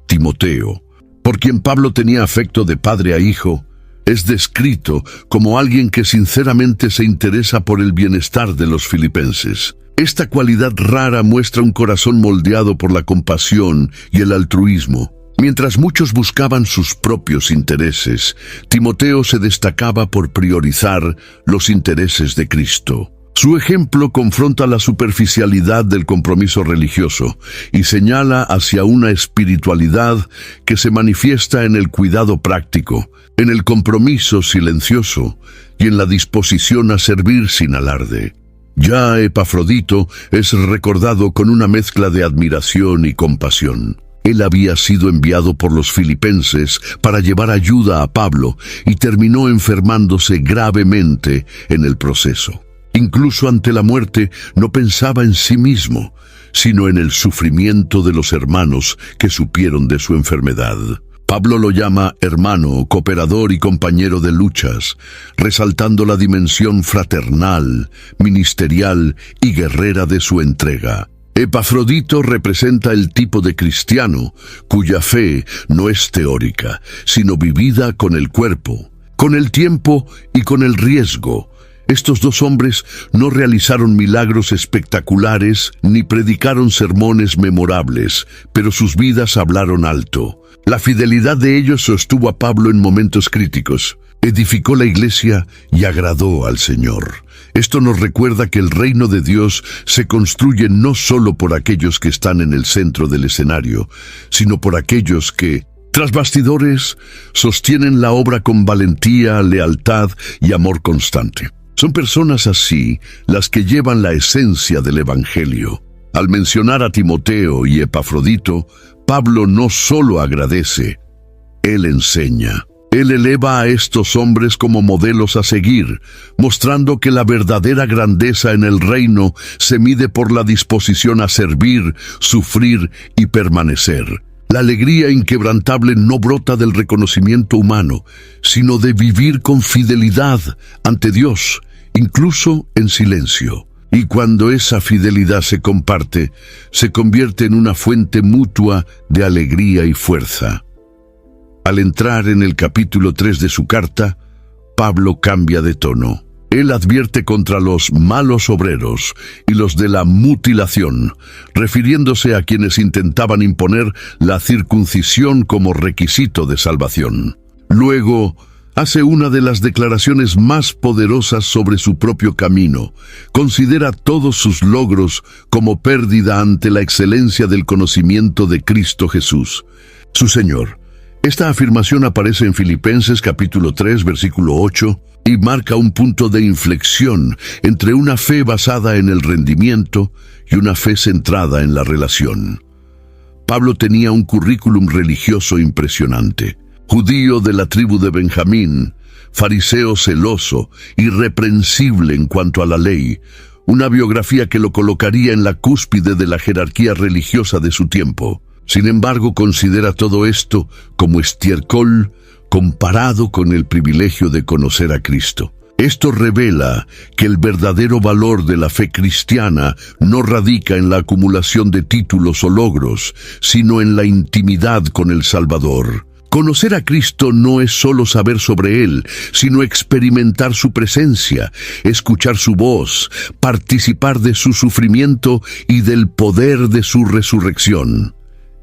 Timoteo, por quien Pablo tenía afecto de padre a hijo, es descrito como alguien que sinceramente se interesa por el bienestar de los filipenses. Esta cualidad rara muestra un corazón moldeado por la compasión y el altruismo. Mientras muchos buscaban sus propios intereses, Timoteo se destacaba por priorizar los intereses de Cristo. Su ejemplo confronta la superficialidad del compromiso religioso y señala hacia una espiritualidad que se manifiesta en el cuidado práctico, en el compromiso silencioso y en la disposición a servir sin alarde. Ya Epafrodito es recordado con una mezcla de admiración y compasión. Él había sido enviado por los filipenses para llevar ayuda a Pablo y terminó enfermándose gravemente en el proceso. Incluso ante la muerte no pensaba en sí mismo, sino en el sufrimiento de los hermanos que supieron de su enfermedad. Pablo lo llama hermano, cooperador y compañero de luchas, resaltando la dimensión fraternal, ministerial y guerrera de su entrega. Epafrodito representa el tipo de cristiano cuya fe no es teórica, sino vivida con el cuerpo, con el tiempo y con el riesgo. Estos dos hombres no realizaron milagros espectaculares ni predicaron sermones memorables, pero sus vidas hablaron alto. La fidelidad de ellos sostuvo a Pablo en momentos críticos, edificó la iglesia y agradó al Señor. Esto nos recuerda que el reino de Dios se construye no solo por aquellos que están en el centro del escenario, sino por aquellos que, tras bastidores, sostienen la obra con valentía, lealtad y amor constante. Son personas así las que llevan la esencia del Evangelio. Al mencionar a Timoteo y Epafrodito, Pablo no solo agradece, él enseña. Él eleva a estos hombres como modelos a seguir, mostrando que la verdadera grandeza en el reino se mide por la disposición a servir, sufrir y permanecer. La alegría inquebrantable no brota del reconocimiento humano, sino de vivir con fidelidad ante Dios, incluso en silencio. Y cuando esa fidelidad se comparte, se convierte en una fuente mutua de alegría y fuerza. Al entrar en el capítulo 3 de su carta, Pablo cambia de tono. Él advierte contra los malos obreros y los de la mutilación, refiriéndose a quienes intentaban imponer la circuncisión como requisito de salvación. Luego, hace una de las declaraciones más poderosas sobre su propio camino. Considera todos sus logros como pérdida ante la excelencia del conocimiento de Cristo Jesús, su Señor. Esta afirmación aparece en Filipenses capítulo 3, versículo 8, y marca un punto de inflexión entre una fe basada en el rendimiento y una fe centrada en la relación. Pablo tenía un currículum religioso impresionante. Judío de la tribu de Benjamín, fariseo celoso, irreprensible en cuanto a la ley, una biografía que lo colocaría en la cúspide de la jerarquía religiosa de su tiempo. Sin embargo, considera todo esto como estiércol comparado con el privilegio de conocer a Cristo. Esto revela que el verdadero valor de la fe cristiana no radica en la acumulación de títulos o logros, sino en la intimidad con el Salvador. Conocer a Cristo no es solo saber sobre Él, sino experimentar su presencia, escuchar su voz, participar de su sufrimiento y del poder de su resurrección.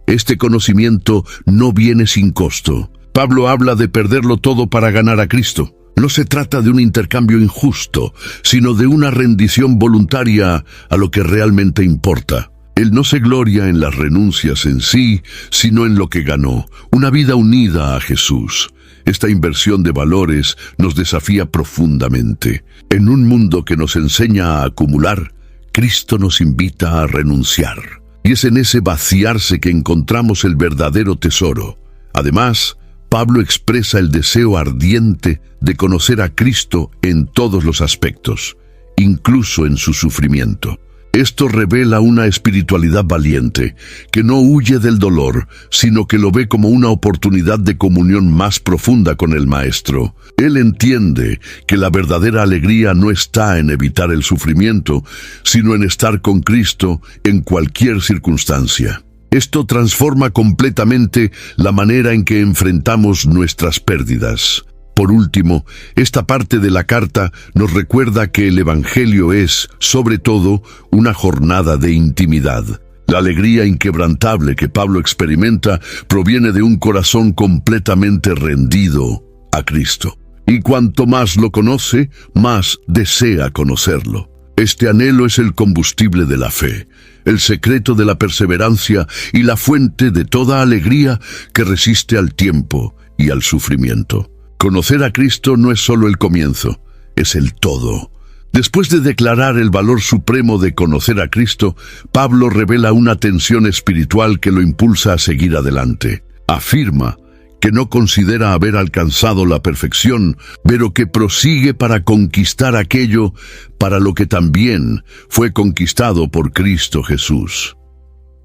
Este conocimiento no viene sin costo. Pablo habla de perderlo todo para ganar a Cristo. No se trata de un intercambio injusto, sino de una rendición voluntaria a lo que realmente importa. Él no se gloria en las renuncias en sí, sino en lo que ganó, una vida unida a Jesús. Esta inversión de valores nos desafía profundamente. En un mundo que nos enseña a acumular, Cristo nos invita a renunciar. Y es en ese vaciarse que encontramos el verdadero tesoro. Además, Pablo expresa el deseo ardiente de conocer a Cristo en todos los aspectos, incluso en su sufrimiento. Esto revela una espiritualidad valiente, que no huye del dolor, sino que lo ve como una oportunidad de comunión más profunda con el Maestro. Él entiende que la verdadera alegría no está en evitar el sufrimiento, sino en estar con Cristo en cualquier circunstancia. Esto transforma completamente la manera en que enfrentamos nuestras pérdidas. Por último, esta parte de la carta nos recuerda que el Evangelio es, sobre todo, una jornada de intimidad. La alegría inquebrantable que Pablo experimenta proviene de un corazón completamente rendido a Cristo. Y cuanto más lo conoce, más desea conocerlo. Este anhelo es el combustible de la fe, el secreto de la perseverancia y la fuente de toda alegría que resiste al tiempo y al sufrimiento. Conocer a Cristo no es solo el comienzo, es el todo. Después de declarar el valor supremo de conocer a Cristo, Pablo revela una tensión espiritual que lo impulsa a seguir adelante. Afirma que no considera haber alcanzado la perfección, pero que prosigue para conquistar aquello para lo que también fue conquistado por Cristo Jesús.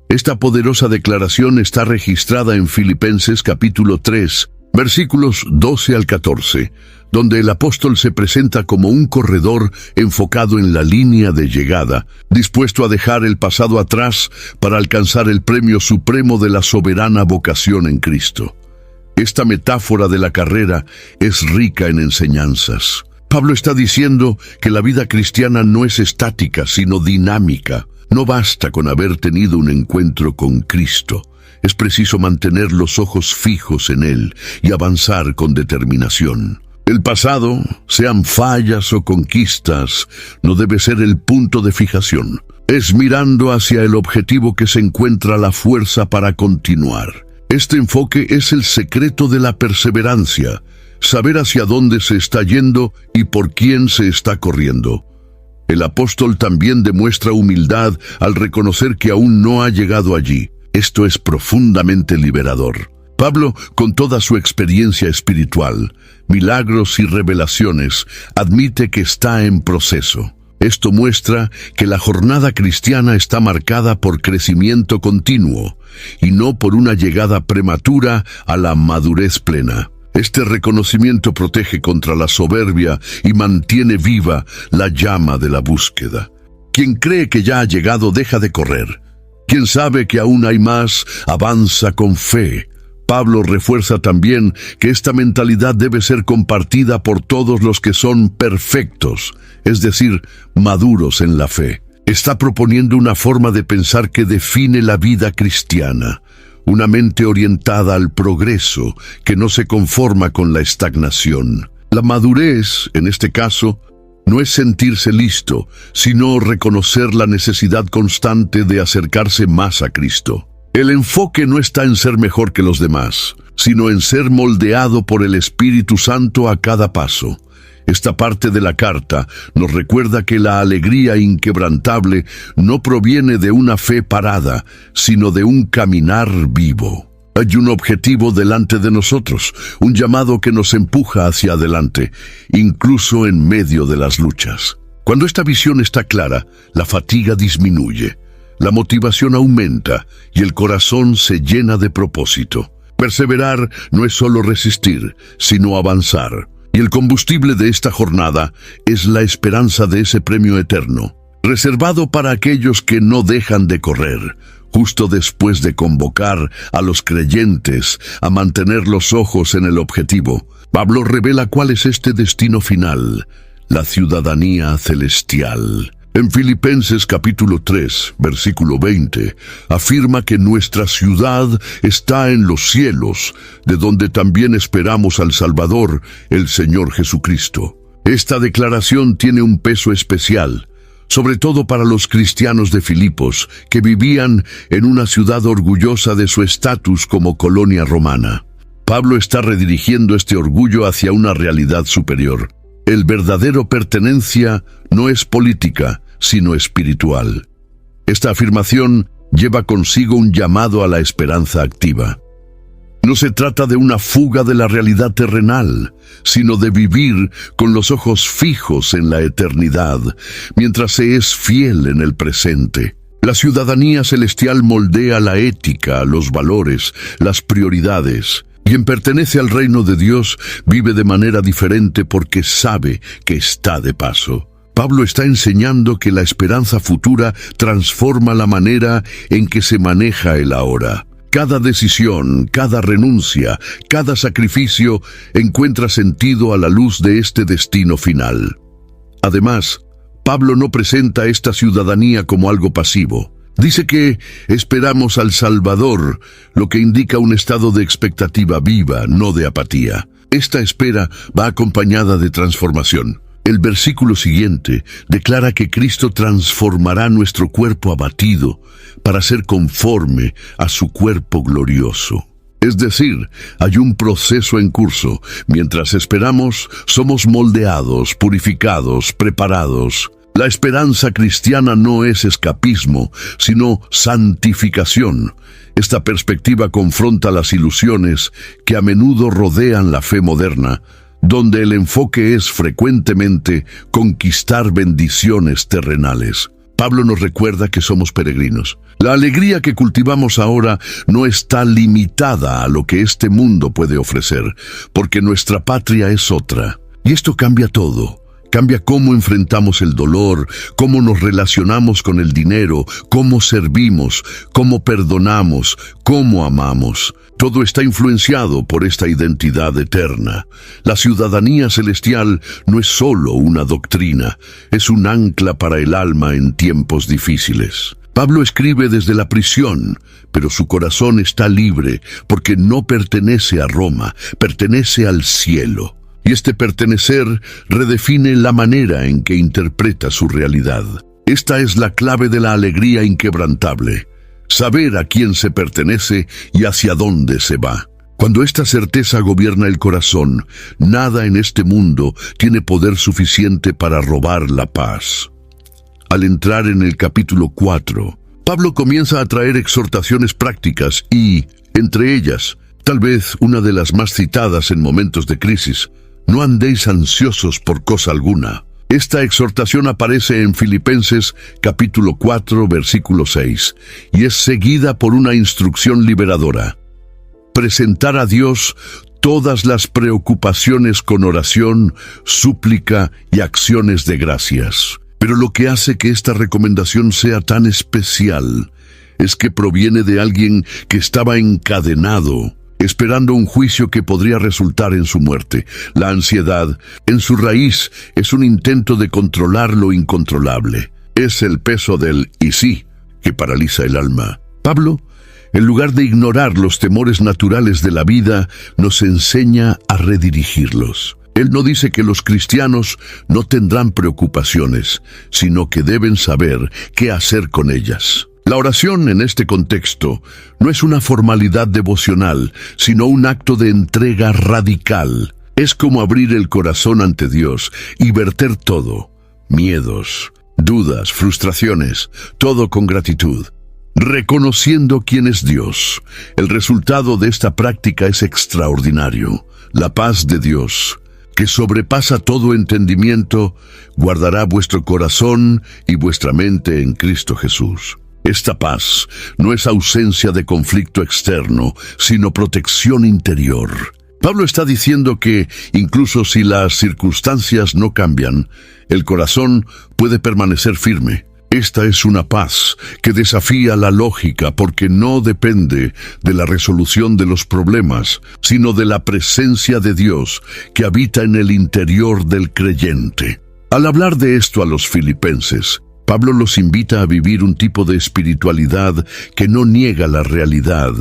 Esta poderosa declaración está registrada en Filipenses capítulo 3, versículos 12 al 14, donde el apóstol se presenta como un corredor enfocado en la línea de llegada, dispuesto a dejar el pasado atrás para alcanzar el premio supremo de la soberana vocación en Cristo. Esta metáfora de la carrera es rica en enseñanzas. Pablo está diciendo que la vida cristiana no es estática, sino dinámica. No basta con haber tenido un encuentro con Cristo. Es preciso mantener los ojos fijos en Él y avanzar con determinación. El pasado, sean fallas o conquistas, no debe ser el punto de fijación. Es mirando hacia el objetivo que se encuentra la fuerza para continuar. Este enfoque es el secreto de la perseverancia, saber hacia dónde se está yendo y por quién se está corriendo. El apóstol también demuestra humildad al reconocer que aún no ha llegado allí. Esto es profundamente liberador. Pablo, con toda su experiencia espiritual, milagros y revelaciones, admite que está en proceso. Esto muestra que la jornada cristiana está marcada por crecimiento continuo y no por una llegada prematura a la madurez plena. Este reconocimiento protege contra la soberbia y mantiene viva la llama de la búsqueda. Quien cree que ya ha llegado deja de correr. Quien sabe que aún hay más, avanza con fe. Pablo refuerza también que esta mentalidad debe ser compartida por todos los que son perfectos, es decir, maduros en la fe. Está proponiendo una forma de pensar que define la vida cristiana, una mente orientada al progreso que no se conforma con la estagnación. La madurez, en este caso, no es sentirse listo, sino reconocer la necesidad constante de acercarse más a Cristo. El enfoque no está en ser mejor que los demás, sino en ser moldeado por el Espíritu Santo a cada paso. Esta parte de la carta nos recuerda que la alegría inquebrantable no proviene de una fe parada, sino de un caminar vivo. Hay un objetivo delante de nosotros, un llamado que nos empuja hacia adelante, incluso en medio de las luchas. Cuando esta visión está clara, la fatiga disminuye. La motivación aumenta y el corazón se llena de propósito. Perseverar no es solo resistir, sino avanzar. Y el combustible de esta jornada es la esperanza de ese premio eterno, reservado para aquellos que no dejan de correr, justo después de convocar a los creyentes a mantener los ojos en el objetivo. Pablo revela cuál es este destino final, la ciudadanía celestial. En Filipenses capítulo 3, versículo 20, afirma que nuestra ciudad está en los cielos, de donde también esperamos al Salvador, el Señor Jesucristo. Esta declaración tiene un peso especial, sobre todo para los cristianos de Filipos, que vivían en una ciudad orgullosa de su estatus como colonia romana. Pablo está redirigiendo este orgullo hacia una realidad superior. El verdadero pertenencia no es política, sino espiritual. Esta afirmación lleva consigo un llamado a la esperanza activa. No se trata de una fuga de la realidad terrenal, sino de vivir con los ojos fijos en la eternidad, mientras se es fiel en el presente. La ciudadanía celestial moldea la ética, los valores, las prioridades. Quien pertenece al reino de Dios vive de manera diferente porque sabe que está de paso. Pablo está enseñando que la esperanza futura transforma la manera en que se maneja el ahora. Cada decisión, cada renuncia, cada sacrificio encuentra sentido a la luz de este destino final. Además, Pablo no presenta esta ciudadanía como algo pasivo. Dice que esperamos al Salvador, lo que indica un estado de expectativa viva, no de apatía. Esta espera va acompañada de transformación. El versículo siguiente declara que Cristo transformará nuestro cuerpo abatido para ser conforme a su cuerpo glorioso. Es decir, hay un proceso en curso. Mientras esperamos, somos moldeados, purificados, preparados. La esperanza cristiana no es escapismo, sino santificación. Esta perspectiva confronta las ilusiones que a menudo rodean la fe moderna, donde el enfoque es frecuentemente conquistar bendiciones terrenales. Pablo nos recuerda que somos peregrinos. La alegría que cultivamos ahora no está limitada a lo que este mundo puede ofrecer, porque nuestra patria es otra. Y esto cambia todo. Cambia cómo enfrentamos el dolor, cómo nos relacionamos con el dinero, cómo servimos, cómo perdonamos, cómo amamos. Todo está influenciado por esta identidad eterna. La ciudadanía celestial no es solo una doctrina, es un ancla para el alma en tiempos difíciles. Pablo escribe desde la prisión, pero su corazón está libre porque no pertenece a Roma, pertenece al cielo. Y este pertenecer redefine la manera en que interpreta su realidad. Esta es la clave de la alegría inquebrantable. Saber a quién se pertenece y hacia dónde se va. Cuando esta certeza gobierna el corazón, nada en este mundo tiene poder suficiente para robar la paz. Al entrar en el capítulo 4, Pablo comienza a traer exhortaciones prácticas y, entre ellas, tal vez una de las más citadas en momentos de crisis: no andéis ansiosos por cosa alguna. Esta exhortación aparece en Filipenses capítulo 4, versículo 6, y es seguida por una instrucción liberadora. Presentar a Dios todas las preocupaciones con oración, súplica y acciones de gracias. Pero lo que hace que esta recomendación sea tan especial es que proviene de alguien que estaba encadenado, esperando un juicio que podría resultar en su muerte. La ansiedad, en su raíz, es un intento de controlar lo incontrolable. Es el peso del «y sí» que paraliza el alma. Pablo, en lugar de ignorar los temores naturales de la vida, nos enseña a redirigirlos. Él no dice que los cristianos no tendrán preocupaciones, sino que deben saber qué hacer con ellas. La oración en este contexto no es una formalidad devocional, sino un acto de entrega radical. Es como abrir el corazón ante Dios y verter todo, miedos, dudas, frustraciones, todo con gratitud, reconociendo quién es Dios. El resultado de esta práctica es extraordinario. La paz de Dios, que sobrepasa todo entendimiento, guardará vuestro corazón y vuestra mente en Cristo Jesús. Esta paz no es ausencia de conflicto externo, sino protección interior. Pablo está diciendo que, incluso si las circunstancias no cambian, el corazón puede permanecer firme. Esta es una paz que desafía la lógica porque no depende de la resolución de los problemas, sino de la presencia de Dios que habita en el interior del creyente. Al hablar de esto a los filipenses, Pablo los invita a vivir un tipo de espiritualidad que no niega la realidad,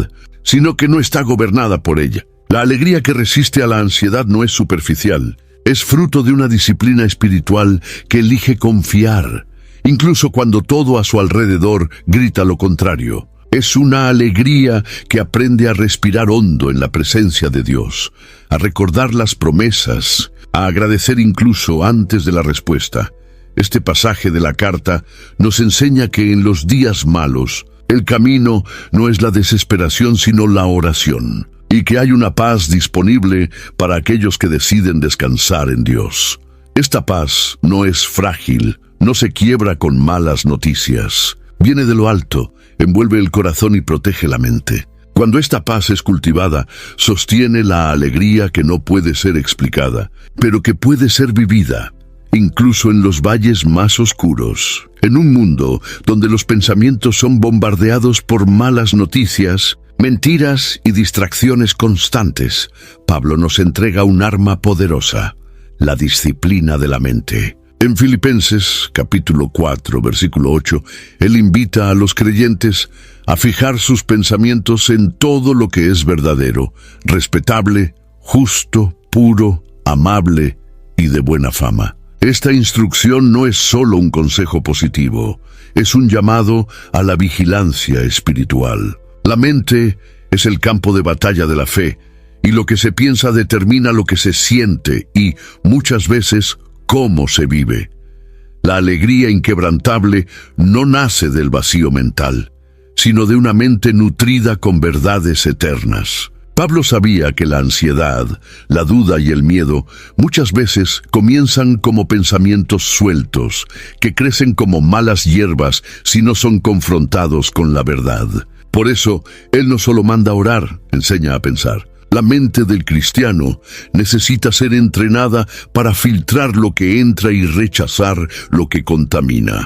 sino que no está gobernada por ella. La alegría que resiste a la ansiedad no es superficial, es fruto de una disciplina espiritual que elige confiar, incluso cuando todo a su alrededor grita lo contrario. Es una alegría que aprende a respirar hondo en la presencia de Dios, a recordar las promesas, a agradecer incluso antes de la respuesta. Este pasaje de la carta nos enseña que en los días malos, el camino no es la desesperación sino la oración, y que hay una paz disponible para aquellos que deciden descansar en Dios. Esta paz no es frágil, no se quiebra con malas noticias. Viene de lo alto, envuelve el corazón y protege la mente. Cuando esta paz es cultivada, sostiene la alegría que no puede ser explicada, pero que puede ser vivida, incluso en los valles más oscuros. En un mundo donde los pensamientos son bombardeados por malas noticias, mentiras y distracciones constantes, Pablo nos entrega un arma poderosa: la disciplina de la mente. En Filipenses capítulo 4, versículo 8, él invita a los creyentes a fijar sus pensamientos en todo lo que es verdadero, respetable, justo, puro, amable y de buena fama. Esta instrucción no es solo un consejo positivo, es un llamado a la vigilancia espiritual. La mente es el campo de batalla de la fe, y lo que se piensa determina lo que se siente y, muchas veces, cómo se vive. La alegría inquebrantable no nace del vacío mental, sino de una mente nutrida con verdades eternas. Pablo sabía que la ansiedad, la duda y el miedo muchas veces comienzan como pensamientos sueltos, que crecen como malas hierbas si no son confrontados con la verdad. Por eso, él no solo manda a orar, enseña a pensar. La mente del cristiano necesita ser entrenada para filtrar lo que entra y rechazar lo que contamina.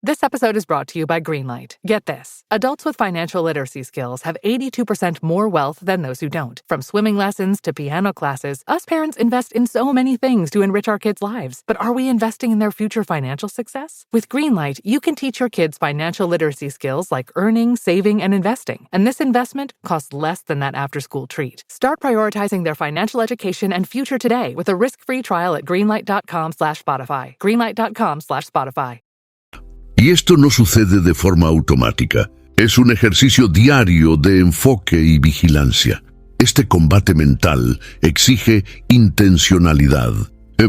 This episode is brought to you by Greenlight. Get this. Adults with financial literacy skills have 82% more wealth than those who don't. From swimming lessons to piano classes, us parents invest in so many things to enrich our kids' lives. But are we investing in their future financial success? With Greenlight, you can teach your kids financial literacy skills like earning, saving, and investing. And this investment costs less than that after-school treat. Start prioritizing their financial education and future today with a risk-free trial at greenlight.com/Spotify. Greenlight.com/Spotify. Y esto no sucede de forma automática. Es un ejercicio diario de enfoque y vigilancia. Este combate mental exige intencionalidad.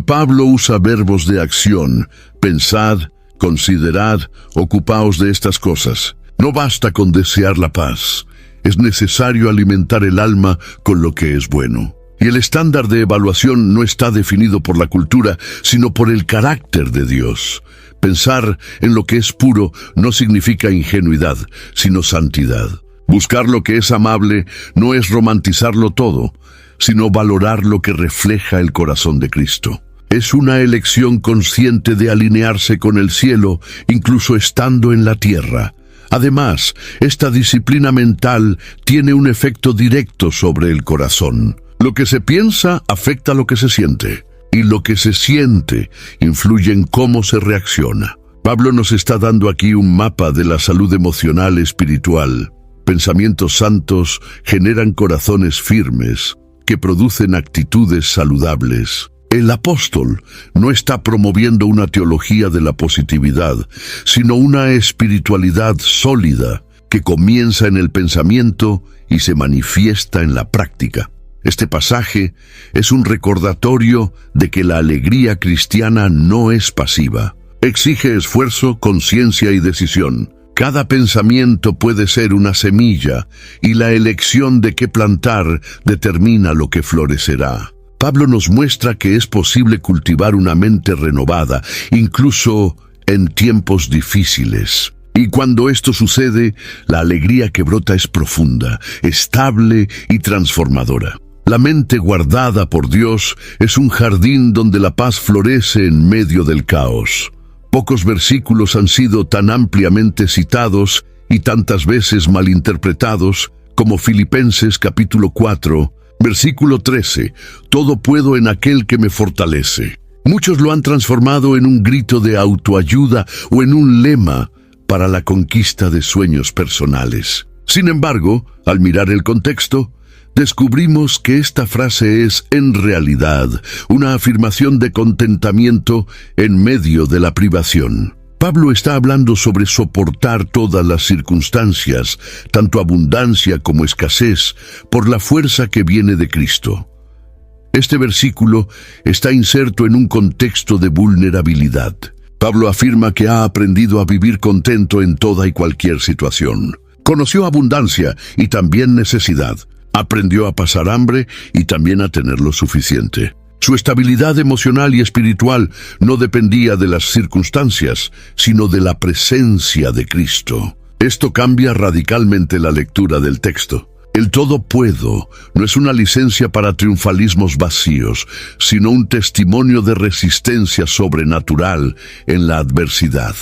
Pablo usa verbos de acción: pensad, considerad, ocupaos de estas cosas. No basta con desear la paz. Es necesario alimentar el alma con lo que es bueno. Y el estándar de evaluación no está definido por la cultura, sino por el carácter de Dios. Pensar en lo que es puro no significa ingenuidad, sino santidad. Buscar lo que es amable no es romantizarlo todo, sino valorar lo que refleja el corazón de Cristo. Es una elección consciente de alinearse con el cielo, incluso estando en la tierra. Además, esta disciplina mental tiene un efecto directo sobre el corazón. Lo que se piensa afecta lo que se siente, y lo que se siente influye en cómo se reacciona. Pablo nos está dando aquí un mapa de la salud emocional espiritual. Pensamientos santos generan corazones firmes, que producen actitudes saludables. El apóstol no está promoviendo una teología de la positividad, sino una espiritualidad sólida que comienza en el pensamiento y se manifiesta en la práctica. Este pasaje es un recordatorio de que la alegría cristiana no es pasiva. Exige esfuerzo, conciencia y decisión. Cada pensamiento puede ser una semilla, y la elección de qué plantar determina lo que florecerá. Pablo nos muestra que es posible cultivar una mente renovada, incluso en tiempos difíciles. Y cuando esto sucede, la alegría que brota es profunda, estable y transformadora. La mente guardada por Dios es un jardín donde la paz florece en medio del caos. Pocos versículos han sido tan ampliamente citados y tantas veces malinterpretados como Filipenses capítulo 4, versículo 13, «Todo puedo en aquel que me fortalece». Muchos lo han transformado en un grito de autoayuda o en un lema para la conquista de sueños personales. Sin embargo, al mirar el contexto, descubrimos que esta frase es, en realidad, una afirmación de contentamiento en medio de la privación. Pablo está hablando sobre soportar todas las circunstancias, tanto abundancia como escasez, por la fuerza que viene de Cristo. Este versículo está inserto en un contexto de vulnerabilidad. Pablo afirma que ha aprendido a vivir contento en toda y cualquier situación. Conoció abundancia y también necesidad. Aprendió a pasar hambre y también a tener lo suficiente. Su estabilidad emocional y espiritual no dependía de las circunstancias, sino de la presencia de Cristo. Esto cambia radicalmente la lectura del texto. El todo puedo no es una licencia para triunfalismos vacíos, sino un testimonio de resistencia sobrenatural en la adversidad.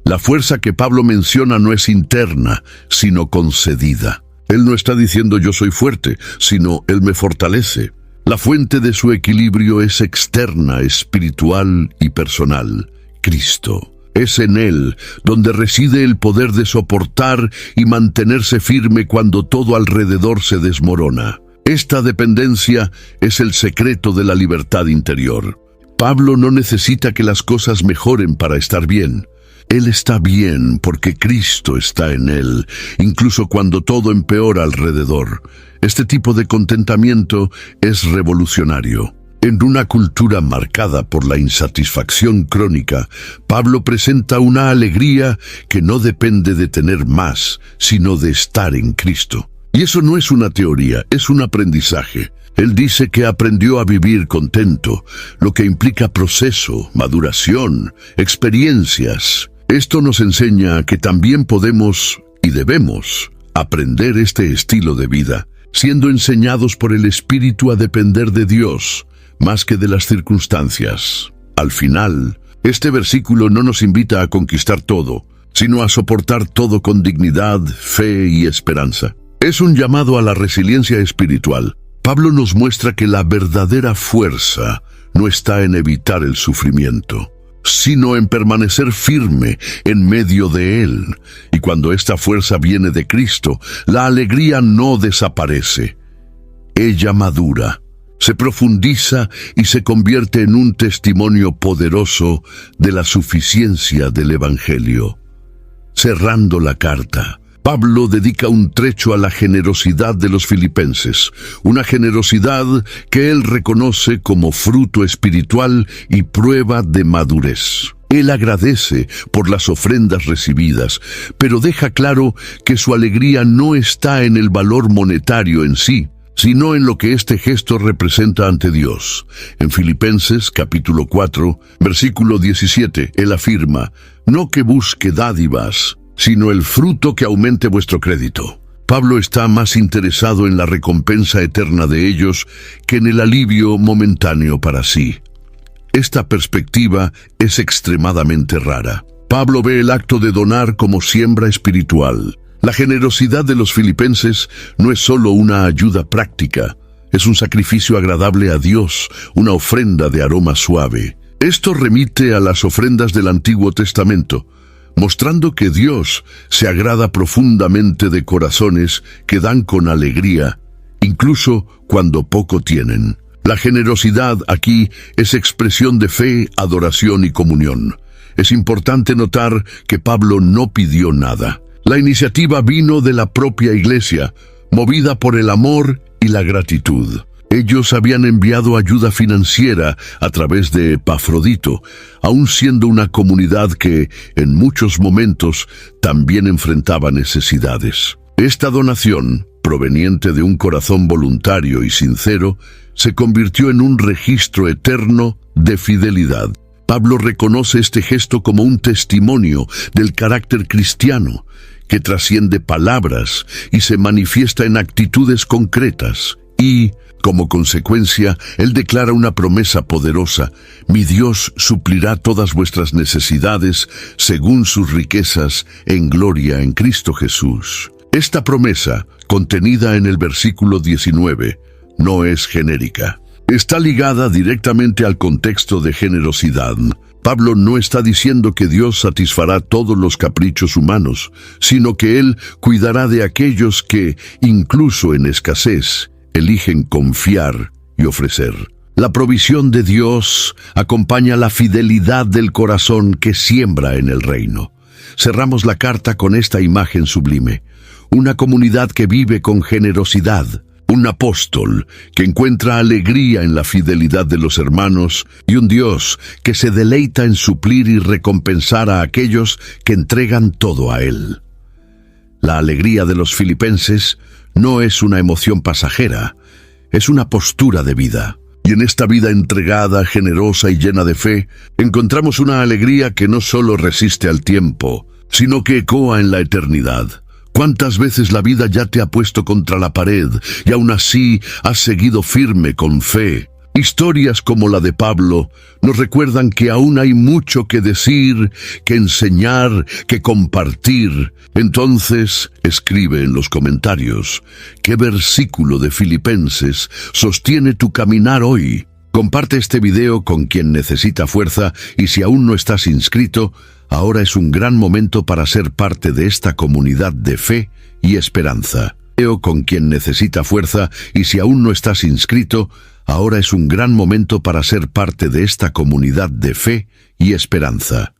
La fuerza que Pablo menciona no es interna, sino concedida. Él no está diciendo yo soy fuerte, sino Él me fortalece. La fuente de su equilibrio es externa, espiritual y personal, Cristo. Es en Él donde reside el poder de soportar y mantenerse firme cuando todo alrededor se desmorona. Esta dependencia es el secreto de la libertad interior. Pablo no necesita que las cosas mejoren para estar bien. Él está bien porque Cristo está en él, incluso cuando todo empeora alrededor. Este tipo de contentamiento es revolucionario. En una cultura marcada por la insatisfacción crónica, Pablo presenta una alegría que no depende de tener más, sino de estar en Cristo. Y eso no es una teoría, es un aprendizaje. Él dice que aprendió a vivir contento, lo que implica proceso, maduración, experiencias. Esto nos enseña que también podemos y debemos aprender este estilo de vida, siendo enseñados por el Espíritu a depender de Dios, más que de las circunstancias. Al final, este versículo no nos invita a conquistar todo, sino a soportar todo con dignidad, fe y esperanza. Es un llamado a la resiliencia espiritual. Pablo nos muestra que la verdadera fuerza no está en evitar el sufrimiento, sino en permanecer firme en medio de él. Y cuando esta fuerza viene de Cristo, la alegría no desaparece. Ella madura, se profundiza y se convierte en un testimonio poderoso de la suficiencia del Evangelio. Cerrando la carta, Pablo dedica un trecho a la generosidad de los filipenses, una generosidad que él reconoce como fruto espiritual y prueba de madurez. Él agradece por las ofrendas recibidas, pero deja claro que su alegría no está en el valor monetario en sí, sino en lo que este gesto representa ante Dios. En Filipenses capítulo 4, versículo 17, él afirma: no que busque dádivas, sino el fruto que aumente vuestro crédito. Pablo está más interesado en la recompensa eterna de ellos que en el alivio momentáneo para sí. Esta perspectiva es extremadamente rara. Pablo ve el acto de donar como siembra espiritual. La generosidad de los filipenses no es solo una ayuda práctica, es un sacrificio agradable a Dios, una ofrenda de aroma suave. Esto remite a las ofrendas del Antiguo Testamento, mostrando que Dios se agrada profundamente de corazones que dan con alegría, incluso cuando poco tienen. La generosidad aquí es expresión de fe, adoración y comunión. Es importante notar que Pablo no pidió nada. La iniciativa vino de la propia iglesia, movida por el amor y la gratitud. Ellos habían enviado ayuda financiera a través de Epafrodito, aun siendo una comunidad que, en muchos momentos, también enfrentaba necesidades. Esta donación, proveniente de un corazón voluntario y sincero, se convirtió en un registro eterno de fidelidad. Pablo reconoce este gesto como un testimonio del carácter cristiano, que trasciende palabras y se manifiesta en actitudes concretas. Y, como consecuencia, él declara una promesa poderosa: mi Dios suplirá todas vuestras necesidades según sus riquezas en gloria en Cristo Jesús. Esta promesa, contenida en el versículo 19, no es genérica. Está ligada directamente al contexto de generosidad. Pablo no está diciendo que Dios satisfará todos los caprichos humanos, sino que Él cuidará de aquellos que, incluso en escasez, eligen confiar y ofrecer. La provisión de Dios acompaña la fidelidad del corazón que siembra en el reino. Cerramos la carta con esta imagen sublime: una comunidad que vive con generosidad, un apóstol que encuentra alegría en la fidelidad de los hermanos y un Dios que se deleita en suplir y recompensar a aquellos que entregan todo a Él. La alegría de los filipenses no es una emoción pasajera, es una postura de vida. Y en esta vida entregada, generosa y llena de fe, encontramos una alegría que no solo resiste al tiempo, sino que ecoa en la eternidad. ¿Cuántas veces la vida ya te ha puesto contra la pared y aún así has seguido firme con fe? Historias como la de Pablo nos recuerdan que aún hay mucho que decir, que enseñar, que compartir. Entonces, escribe en los comentarios qué versículo de Filipenses sostiene tu caminar hoy. Comparte este video con quien necesita fuerza y si aún no estás inscrito, ahora es un gran momento para ser parte de esta comunidad de fe y esperanza. Con quien necesita fuerza y si aún no estás inscrito, ahora es un gran momento para ser parte de esta comunidad de fe y esperanza.